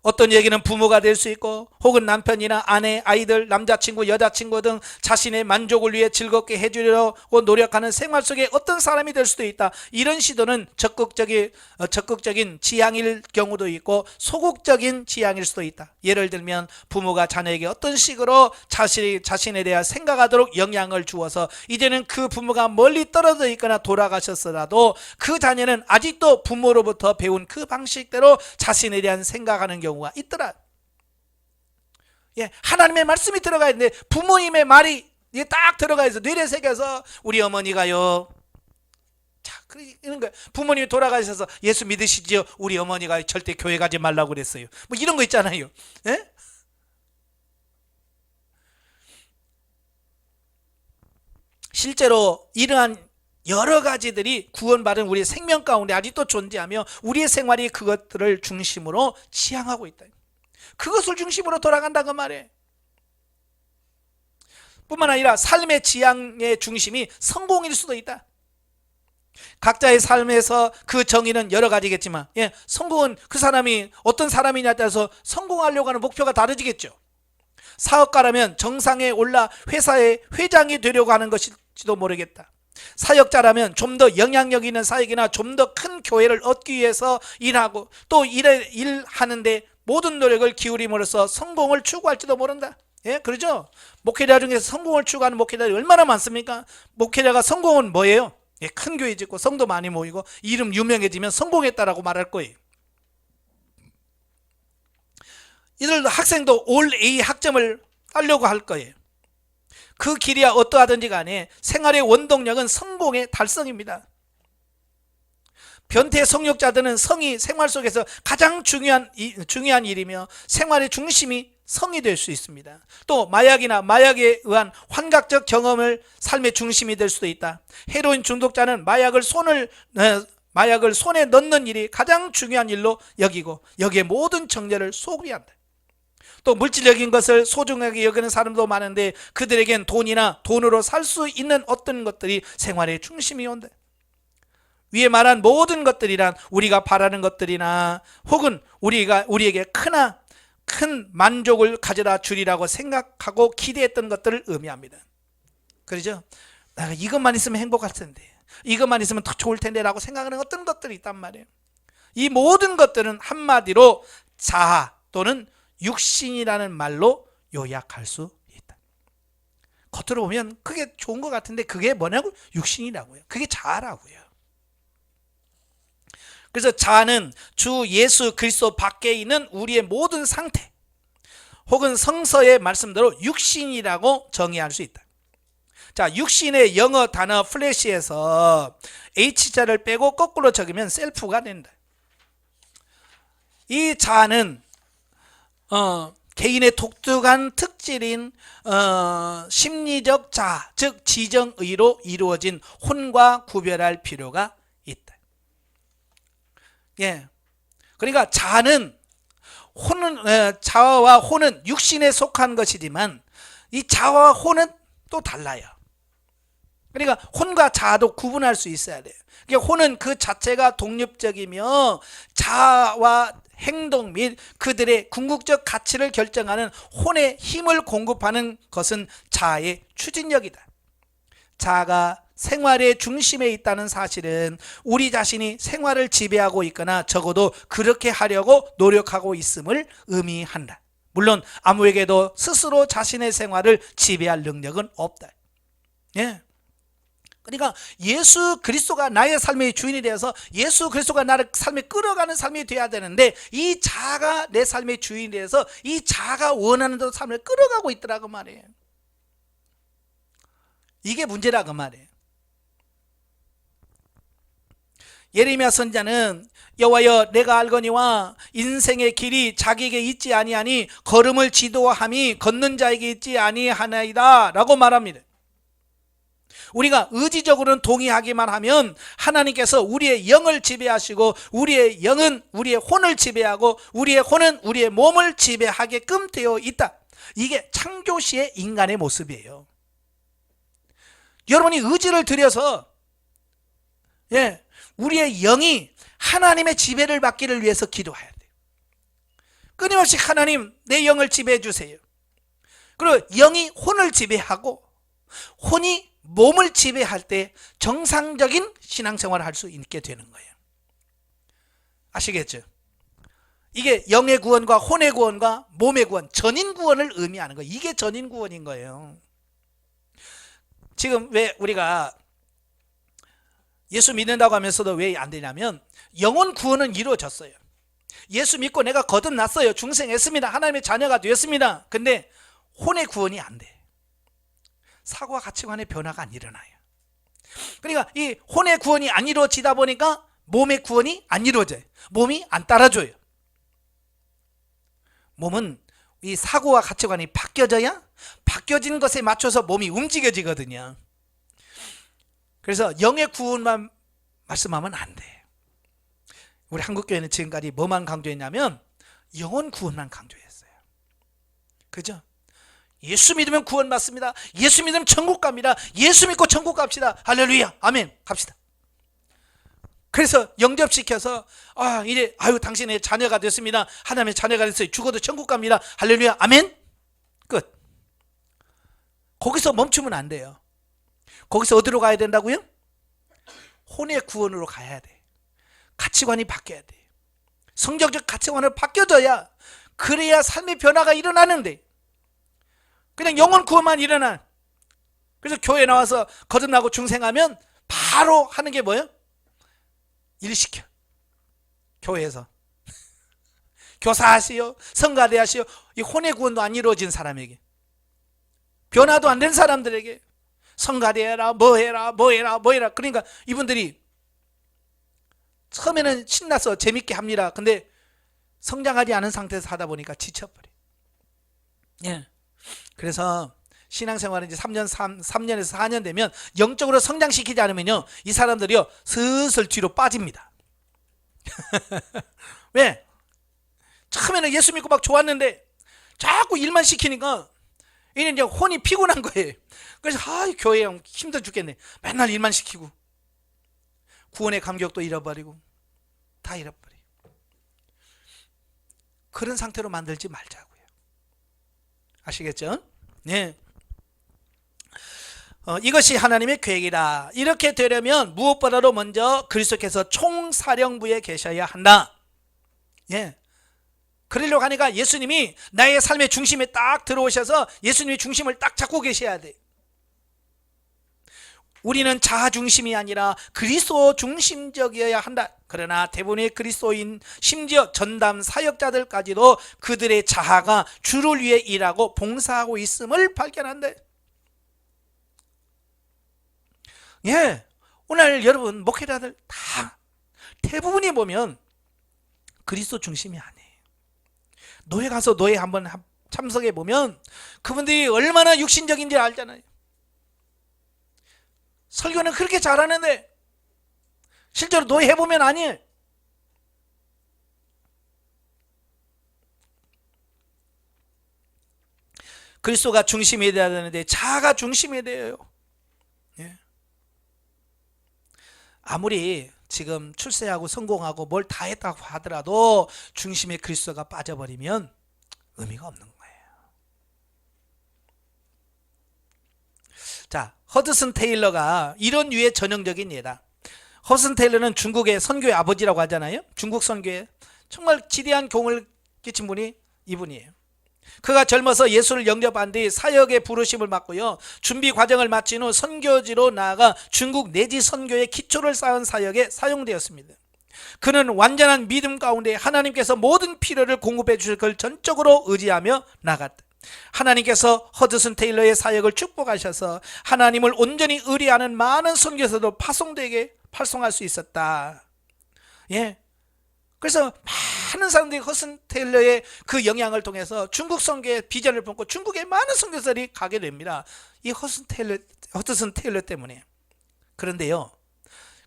어떤 얘기는 부모가 될 수 있고 혹은 남편이나 아내, 아이들, 남자친구, 여자친구 등 자신의 만족을 위해 즐겁게 해주려고 노력하는 생활 속에 어떤 사람이 될 수도 있다. 이런 시도는 적극적인 지향일 경우도 있고 소극적인 지향일 수도 있다. 예를 들면 부모가 자녀에게 어떤 식으로 자신에 대해 생각하도록 영향을 주어서 이제는 그 부모가 멀리 떨어져 있거나 돌아가셨더라도 그 자녀는 아직도 부모로부터 배운 그 방식대로 자신에 대한 생각하는 경우가 있더라. 예, 하나님의 말씀이 들어가 있는데 부모님의 말이 딱 들어가 있어. 뇌에 새겨서 우리 어머니가요. 자, 그런 거예요. 부모님이 돌아가셔서 예수 믿으시지요? 우리 어머니가 절대 교회 가지 말라고 그랬어요. 뭐 이런 거 있잖아요. 예? 실제로 이러한 여러 가지들이 구원받은 우리의 생명 가운데 아직도 존재하며 우리의 생활이 그것들을 중심으로 지향하고 있다. 그것을 중심으로 돌아간다고 말해. 뿐만 아니라 삶의 지향의 중심이 성공일 수도 있다. 각자의 삶에서 그 정의는 여러 가지겠지만, 성공은 그 사람이 어떤 사람이냐에 따라서 성공하려고 하는 목표가 다르지겠죠. 사업가라면 정상에 올라 회사의 회장이 되려고 하는 것일지도 모르겠다. 사역자라면 좀 더 영향력 있는 사역이나 좀 더 큰 교회를 얻기 위해서 일하고 또 일하는데 모든 노력을 기울임으로써 성공을 추구할지도 모른다. 그러죠? 목회자 중에서 성공을 추구하는 목회자들이 얼마나 많습니까? 목회자가 성공은 뭐예요? 큰 교회 짓고 성도 많이 모이고 이름 유명해지면 성공했다라고 말할 거예요. 이들도 학생도 올 A 학점을 따려고 할 거예요. 그 길이야 어떠하든지 간에 생활의 원동력은 성공의 달성입니다. 변태 성욕자들은 성이 생활 속에서 가장 중요한 일이며 생활의 중심이 성이 될 수 있습니다. 또 마약이나 마약에 의한 환각적 경험을 삶의 중심이 될 수도 있다. 헤로인 중독자는 마약을 손에 넣는 일이 가장 중요한 일로 여기고 여기에 모든 정열을 소비한다. 또 물질적인 것을 소중하게 여기는 사람도 많은데 그들에겐 돈이나 돈으로 살 수 있는 어떤 것들이 생활의 중심이 온다. 위에 말한 모든 것들이란 우리가 바라는 것들이나 혹은 우리에게 큰 만족을 가져다 주리라고 생각하고 기대했던 것들을 의미합니다. 그렇죠? 내가 이것만 있으면 행복할 텐데, 이것만 있으면 더 좋을 텐데 라고 생각하는 어떤 것들이 있단 말이에요. 이 모든 것들은 한마디로 자아 또는 육신이라는 말로 요약할 수 있다. 겉으로 보면 그게 좋은 것 같은데 그게 뭐냐고? 육신이라고요. 그게 자아라고요. 그래서 자아는 주 예수 그리스도 밖에 있는 우리의 모든 상태 혹은 성서의 말씀대로 육신이라고 정의할 수 있다. 자, 육신의 영어 단어 플래시에서 H자를 빼고 거꾸로 적으면 셀프가 된다. 이 자아는 개인의 독특한 특질인 심리적 자아, 즉 지정의로 이루어진 혼과 구별할 필요가 있다. 그러니까 자아와 혼은 육신에 속한 것이지만 이 자아와 혼은 또 달라요. 그러니까 혼과 자아도 구분할 수 있어야 돼요. 그러니까 혼은 그 자체가 독립적이며 자아와 행동 및 그들의 궁극적 가치를 결정하는 혼의 힘을 공급하는 것은 자아의 추진력이다. 자아가 생활의 중심에 있다는 사실은 우리 자신이 생활을 지배하고 있거나 적어도 그렇게 하려고 노력하고 있음을 의미한다. 물론 아무에게도 스스로 자신의 생활을 지배할 능력은 없다. 그러니까 예수 그리스도가 나의 삶의 주인이 되어서 예수 그리스도가 나를 삶에 끌어가는 삶이 돼야 되는데 이 자아가 내 삶의 주인이 되어서 이 자아가 원하는 대로 삶을 끌어가고 있더라고 말이에요. 이게 문제라고 말이에요. 예레미야 선지자는 여호와여 내가 알거니와 인생의 길이 자기에게 있지 아니하니 걸음을 지도함이 걷는 자에게 있지 아니하나이다 라고 말합니다. 우리가 의지적으로는 동의하기만 하면 하나님께서 우리의 영을 지배하시고 우리의 영은 우리의 혼을 지배하고 우리의 혼은 우리의 몸을 지배하게끔 되어 있다. 이게 창조시의 인간의 모습이에요. 여러분이 의지를 들여서 우리의 영이 하나님의 지배를 받기를 위해서 기도해야 돼요. 끊임없이 하나님 내 영을 지배해 주세요. 그리고 영이 혼을 지배하고 혼이 몸을 지배할 때 정상적인 신앙생활을 할 수 있게 되는 거예요. 아시겠죠? 이게 영의 구원과 혼의 구원과 몸의 구원, 전인 구원을 의미하는 거예요. 이게 전인 구원인 거예요. 지금 왜 우리가 예수 믿는다고 하면서도 왜 안 되냐면 영혼 구원은 이루어졌어요. 예수 믿고 내가 거듭났어요. 중생했습니다. 하나님의 자녀가 되었습니다. 근데 혼의 구원이 안 돼. 사고와 가치관의 변화가 안 일어나요. 그러니까 이 혼의 구원이 안 이루어지다 보니까 몸의 구원이 안 이루어져요. 몸이 안 따라줘요. 몸은 이 사고와 가치관이 바뀌어져야 바뀌어진 것에 맞춰서 몸이 움직여지거든요. 그래서 영의 구원만 말씀하면 안 돼. 우리 한국교회는 지금까지 뭐만 강조했냐면 영혼 구원만 강조했어요. 그죠? 예수 믿으면 구원받습니다. 예수 믿으면 천국 갑니다. 예수 믿고 천국 갑시다. 할렐루야, 아멘, 갑시다. 그래서 영접시켜서 이제 당신의 자녀가 됐습니다. 하나님의 자녀가 됐어요. 죽어도 천국 갑니다. 할렐루야, 아멘, 끝. 거기서 멈추면 안 돼요. 거기서 어디로 가야 된다고요? 혼의 구원으로 가야 돼. 가치관이 바뀌어야 돼. 성경적 가치관을 바뀌어져야, 그래야 삶의 변화가 일어나는데 그냥 영혼 구원만 일어나. 그래서 교회 나와서 거듭나고 중생하면 바로 하는 게 뭐예요? 일 시켜. 교회에서 교사하시오, 성가대 하시오. 이 혼의 구원도 안 이루어진 사람에게, 변화도 안 된 사람들에게 성가대 해라, 뭐 해라. 그러니까 이분들이 처음에는 신나서 재밌게 합니다. 근데 성장하지 않은 상태에서 하다 보니까 지쳐버려. 예. 그래서 신앙생활은 이제 3년에서 4년 되면 영적으로 성장시키지 않으면요, 이 사람들이요 슬슬 뒤로 빠집니다. 왜? 처음에는 예수 믿고 막 좋았는데 자꾸 일만 시키니까 이제 혼이 피곤한 거예요. 그래서 교회 형 힘들어 죽겠네. 맨날 일만 시키고 구원의 감격도 잃어버리고 다 잃어버려. 그런 상태로 만들지 말자고요. 아시겠죠? 네. 이것이 하나님의 계획이다. 이렇게 되려면 무엇보다도 먼저 그리스도께서 총사령부에 계셔야 한다. 예. 그러려고 하니까 예수님이 나의 삶의 중심에 딱 들어오셔서 예수님이 중심을 딱 잡고 계셔야 돼. 우리는 자아 중심이 아니라 그리스도 중심적이어야 한다. 그러나 대부분의 그리스도인, 심지어 전담 사역자들까지도 그들의 자아가 주를 위해 일하고 봉사하고 있음을 발견한다. 예, 오늘 여러분 목회자들 다 대부분이 보면 그리스도 중심이 아니에요. 노예 가서 노예 한번 참석해 보면 그분들이 얼마나 육신적인지 알잖아요. 설교는 그렇게 잘하는데 실제로 노예 해보면 아니에요. 그리스도가 중심이 되어야 되는데 자아가 중심이 되어요. 예. 아무리 지금 출세하고 성공하고 뭘 다 했다고 하더라도 중심에 그리스도가 빠져버리면 의미가 없는 거예요. 자, 허드슨 테일러가 이런 류의 전형적인 예다. 허드슨 테일러는 중국의 선교의 아버지라고 하잖아요. 중국 선교에 정말 지대한 공을 끼친 분이 이분이에요. 그가 젊어서 예수를 영접한 뒤 사역의 부르심을 받고요, 준비 과정을 마친 후 선교지로 나아가 중국 내지 선교의 기초를 쌓은 사역에 사용되었습니다. 그는 완전한 믿음 가운데 하나님께서 모든 필요를 공급해 주실 걸 전적으로 의지하며 나갔다. 하나님께서 허드슨 테일러의 사역을 축복하셔서 하나님을 온전히 의뢰하는 많은 선교사도 파송할 수 있었다. 예. 그래서 많은 사람들이 허드슨 테일러의 그 영향을 통해서 중국 선교의 비전을 품고 중국의 많은 선교사들이 가게 됩니다. 이 허드슨 테일러 때문에. 그런데요,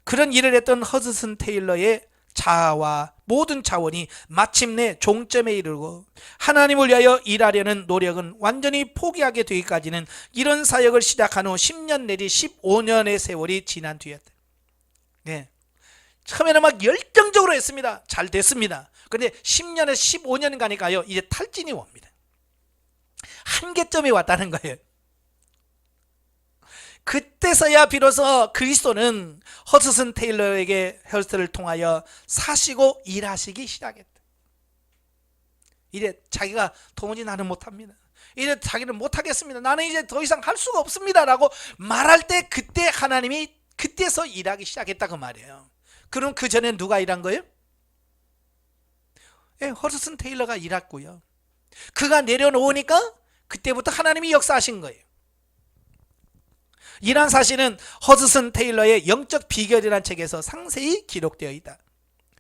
그런 일을 했던 허드슨 테일러의 자아와 모든 자원이 마침내 종점에 이르고 하나님을 위하여 일하려는 노력은 완전히 포기하게 되기까지는 이런 사역을 시작한 후 10년 내지 15년의 세월이 지난 뒤였다. 네. 처음에는 막 열정적으로 했습니다. 잘 됐습니다. 그런데 10년에서 15년 가니까요, 이제 탈진이 옵니다. 한계점이 왔다는 거예요. 그때서야 비로소 그리스도는 허드슨 테일러에게 헬스를 통하여 사시고 일하시기 시작했다. 이제 자기가 도무지 나는 못합니다. 이제 자기는 못하겠습니다. 나는 이제 더 이상 할 수가 없습니다 라고 말할 때, 그때 하나님이 그때서 일하기 시작했다 그 말이에요. 그럼 그 전에 누가 일한 거예요? 예, 허드슨 테일러가 일했고요. 그가 내려놓으니까 그때부터 하나님이 역사하신 거예요. 이러한 사실은 허드슨 테일러의 영적 비결이라는 책에서 상세히 기록되어 있다.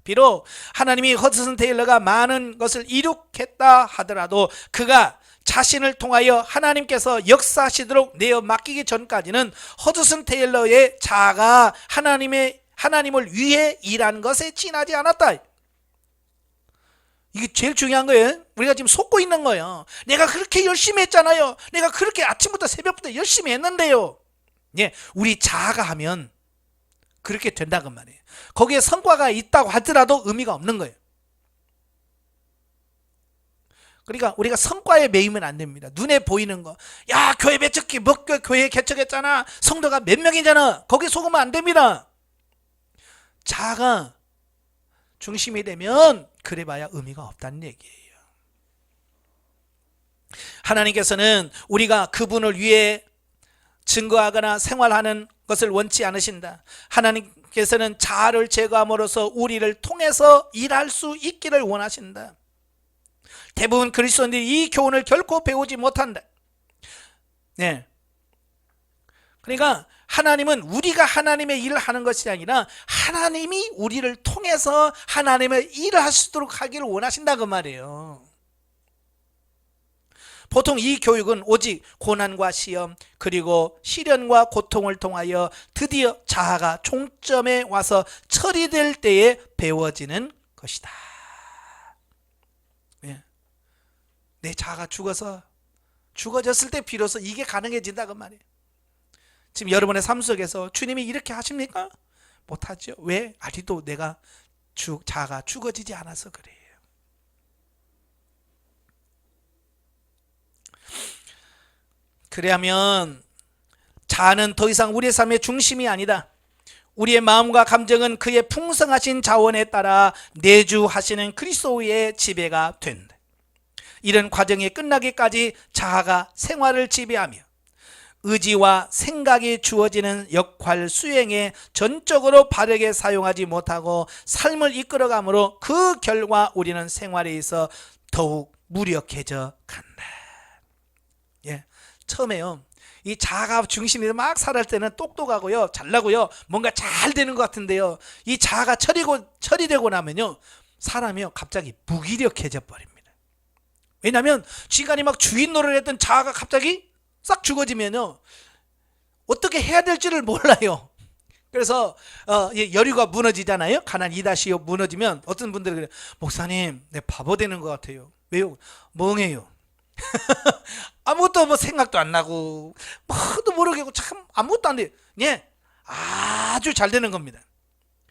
비록 하나님이 허드슨 테일러가 많은 것을 이룩했다 하더라도 그가 자신을 통하여 하나님께서 역사하시도록 내어 맡기기 전까지는 허드슨 테일러의 자아가 하나님을 위해 일한 것에 지나지 않았다. 이게 제일 중요한 거예요. 우리가 지금 속고 있는 거예요. 내가 그렇게 열심히 했잖아요. 내가 그렇게 아침부터 새벽부터 열심히 했는데요. 예, 우리 자아가 하면 그렇게 된다고 말이에요. 거기에 성과가 있다고 하더라도 의미가 없는 거예요. 그러니까 우리가 성과에 매이면 안 됩니다. 눈에 보이는 거. 야, 교회 개척기, 교회 개척했잖아. 성도가 몇 명이잖아. 거기 속으면 안 됩니다. 자아가 중심이 되면 그래봐야 의미가 없다는 얘기예요. 하나님께서는 우리가 그분을 위해 증거하거나 생활하는 것을 원치 않으신다. 하나님께서는 자아를 제거함으로써 우리를 통해서 일할 수 있기를 원하신다. 대부분 그리스도인들이 이 교훈을 결코 배우지 못한다. 네. 그러니까 하나님은 우리가 하나님의 일을 하는 것이 아니라 하나님이 우리를 통해서 하나님의 일을 하시도록 하기를 원하신다 그 말이에요. 보통 이 교육은 오직 고난과 시험 그리고 시련과 고통을 통하여 드디어 자아가 종점에 와서 처리될 때에 배워지는 것이다. 예. 내 자아가 죽어졌을 때 비로소 이게 가능해진다 그 말이에요. 지금 여러분의 삶 속에서 주님이 이렇게 하십니까? 못하죠. 왜? 아직도 내가 자아가 죽어지지 않아서 그래요. 그래야면 자아는 더 이상 우리의 삶의 중심이 아니다. 우리의 마음과 감정은 그의 풍성하신 자원에 따라 내주하시는 그리스도의 지배가 된다. 이런 과정이 끝나기까지 자아가 생활을 지배하며 의지와 생각이 주어지는 역할 수행에 전적으로 바르게 사용하지 못하고 삶을 이끌어가므로 그 결과 우리는 생활에 있어 더욱 무력해져 간다. 예, 처음에요. 이 자아가 중심이 막 살할 때는 똑똑하고요, 잘나고요, 뭔가 잘 되는 것 같은데요. 이 자아가 처리되고 나면요, 사람이요 갑자기 무기력해져 버립니다. 왜냐하면 지금까지 막 주인 노릇을 했던 자아가 갑자기 싹 죽어지면요 어떻게 해야 될지를 몰라요. 그래서 여리고가 무너지잖아요. 가나안 2-5 무너지면 어떤 분들이 그래요. 목사님, 내 바보 되는 것 같아요. 왜요? 멍해요. 아무것도 뭐 생각도 안 나고 뭐도 모르겠고 참 아무것도 안 돼요. 예, 아주 잘 되는 겁니다.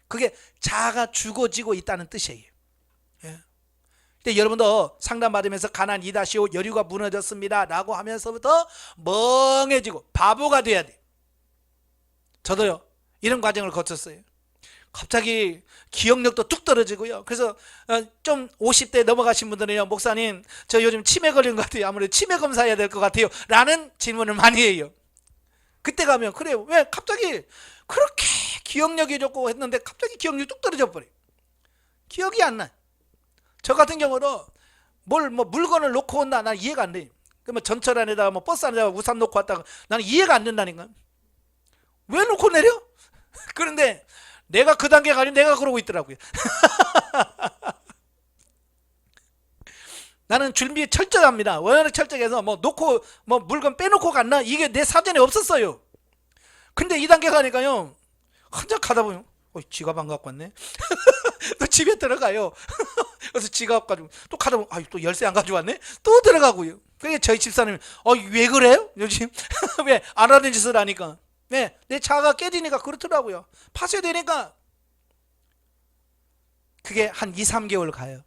그게 자아가 죽어지고 있다는 뜻이에요. 예. 근데 여러분도 상담받으면서 가나안 2-5 여리고가 무너졌습니다 라고 하면서부터 멍해지고 바보가 돼야 돼. 저도요 이런 과정을 거쳤어요. 갑자기 기억력도 뚝 떨어지고요. 그래서 좀 50대 넘어가신 분들은요, 목사님 저 요즘 치매 걸린 것 같아요. 아무래도 치매 검사해야 될 것 같아요 라는 질문을 많이 해요. 그때 가면 그래요. 왜 갑자기 그렇게 기억력이 좋고 했는데 갑자기 기억력이 뚝 떨어져 버려요. 기억이 안 나요. 저 같은 경우도 물건을 놓고 온다, 난 이해가 안 돼. 그러면 전철 안에다가 버스 안에다가 우산 놓고 왔다가 나는 이해가 안 된다니까. 왜 놓고 내려? 그런데 내가 그 단계가 아니면 내가 그러고 있더라고요. 나는 준비 철저합니다. 워낙 철저해서 놓고 물건 빼놓고 갔나? 이게 내 사전에 없었어요. 근데 이 단계 가니까요, 한참 가다 보면 지갑 안 갖고 왔네. 또 집에 들어가요. 그래서 지갑 가지고 또 가다 보면 또 열쇠 안 가져왔네. 또 들어가고요. 그게 저희 집사람이 왜 그래요? 요즘 왜 안 하는 짓을 하니까. 네, 내 자아가 깨지니까 그렇더라고요. 파쇄 되니까. 그게 한 2-3개월 가요.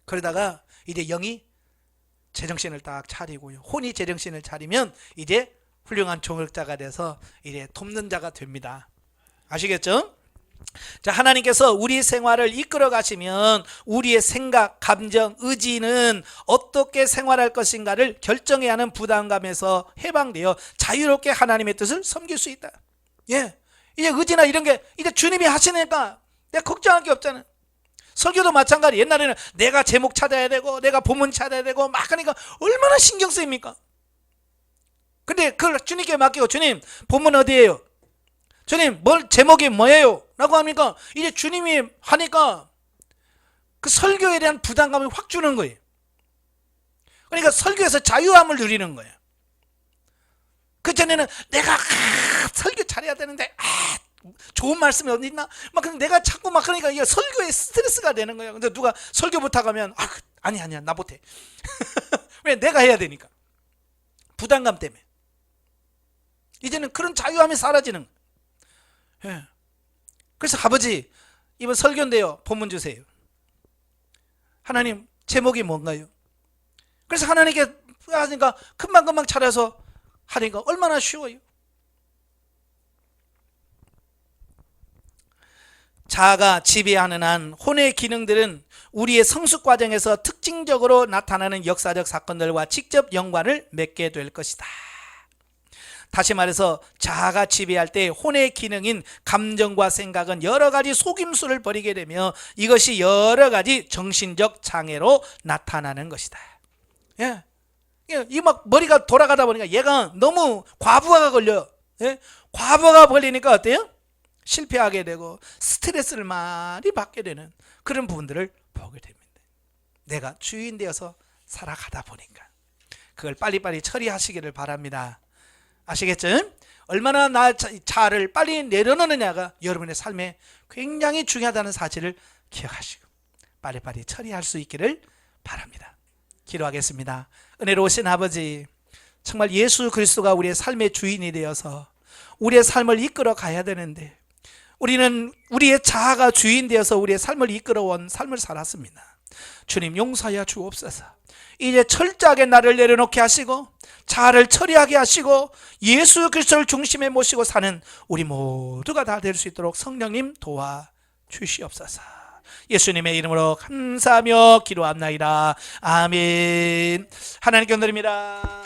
그러다가 이제 영이 제정신을 딱 차리고요, 혼이 제정신을 차리면 이제 훌륭한 종역자가 돼서 이제 돕는 자가 됩니다. 아시겠죠? 자, 하나님께서 우리 생활을 이끌어 가시면 우리의 생각, 감정, 의지는 어떻게 생활할 것인가를 결정해야 하는 부담감에서 해방되어 자유롭게 하나님의 뜻을 섬길 수 있다. 예, 이제 의지나 이런 게 이제 주님이 하시니까 내가 걱정할 게 없잖아요. 설교도 마찬가지. 옛날에는 내가 제목 찾아야 되고 내가 본문 찾아야 되고 막 하니까 얼마나 신경 쓰입니까? 근데 그걸 주님께 맡기고, 주님 본문 어디예요? 주님 제목이 뭐예요? 라고 하니까 이제 주님이 하니까 그 설교에 대한 부담감을 확 주는 거예요. 그러니까 설교에서 자유함을 누리는 거예요. 그전에는 내가 설교 잘해야 되는데 좋은 말씀이 어디 있나? 막 근데 내가 자꾸 막 그러니까 이게 설교에 스트레스가 되는 거예요. 근데 누가 설교 부탁하면 아니야 나 못해. 왜? 내가 해야 되니까. 부담감 때문에. 이제는 그런 자유함이 사라지는 거예요. 예. 그래서 아버지 이번 설교인데요, 본문 주세요. 하나님 제목이 뭔가요? 그래서 하나님께 하니까 금방금방 찾아서 하니까 얼마나 쉬워요. 자아가 지배하는 한 혼의 기능들은 우리의 성숙 과정에서 특징적으로 나타나는 역사적 사건들과 직접 연관을 맺게 될 것이다. 다시 말해서 자아가 지배할 때 혼의 기능인 감정과 생각은 여러 가지 속임수를 벌이게 되며 이것이 여러 가지 정신적 장애로 나타나는 것이다. 예. 이 막 머리가 돌아가다 보니까 얘가 너무 과부하가 걸려요. 예? 과부하가 걸리니까 어때요? 실패하게 되고 스트레스를 많이 받게 되는 그런 부분들을 보게 됩니다. 내가 주인 되어서 살아가다 보니까 그걸 빨리빨리 처리하시기를 바랍니다. 아시겠죠? 얼마나 자아를 빨리 내려놓느냐가 여러분의 삶에 굉장히 중요하다는 사실을 기억하시고 빨리빨리 처리할 수 있기를 바랍니다. 기도하겠습니다. 은혜로우신 아버지, 정말 예수 그리스도가 우리의 삶의 주인이 되어서 우리의 삶을 이끌어 가야 되는데 우리는 우리의 자아가 주인 되어서 우리의 삶을 이끌어온 삶을 살았습니다. 주님 용서하여 주옵소서. 이제 철저하게 나를 내려놓게 하시고 자아를 처리하게 하시고 예수 그리스도를 중심에 모시고 사는 우리 모두가 다 될 수 있도록 성령님 도와주시옵소서. 예수님의 이름으로 감사하며 기도합나이다. 아멘. 하나님께 드립니다.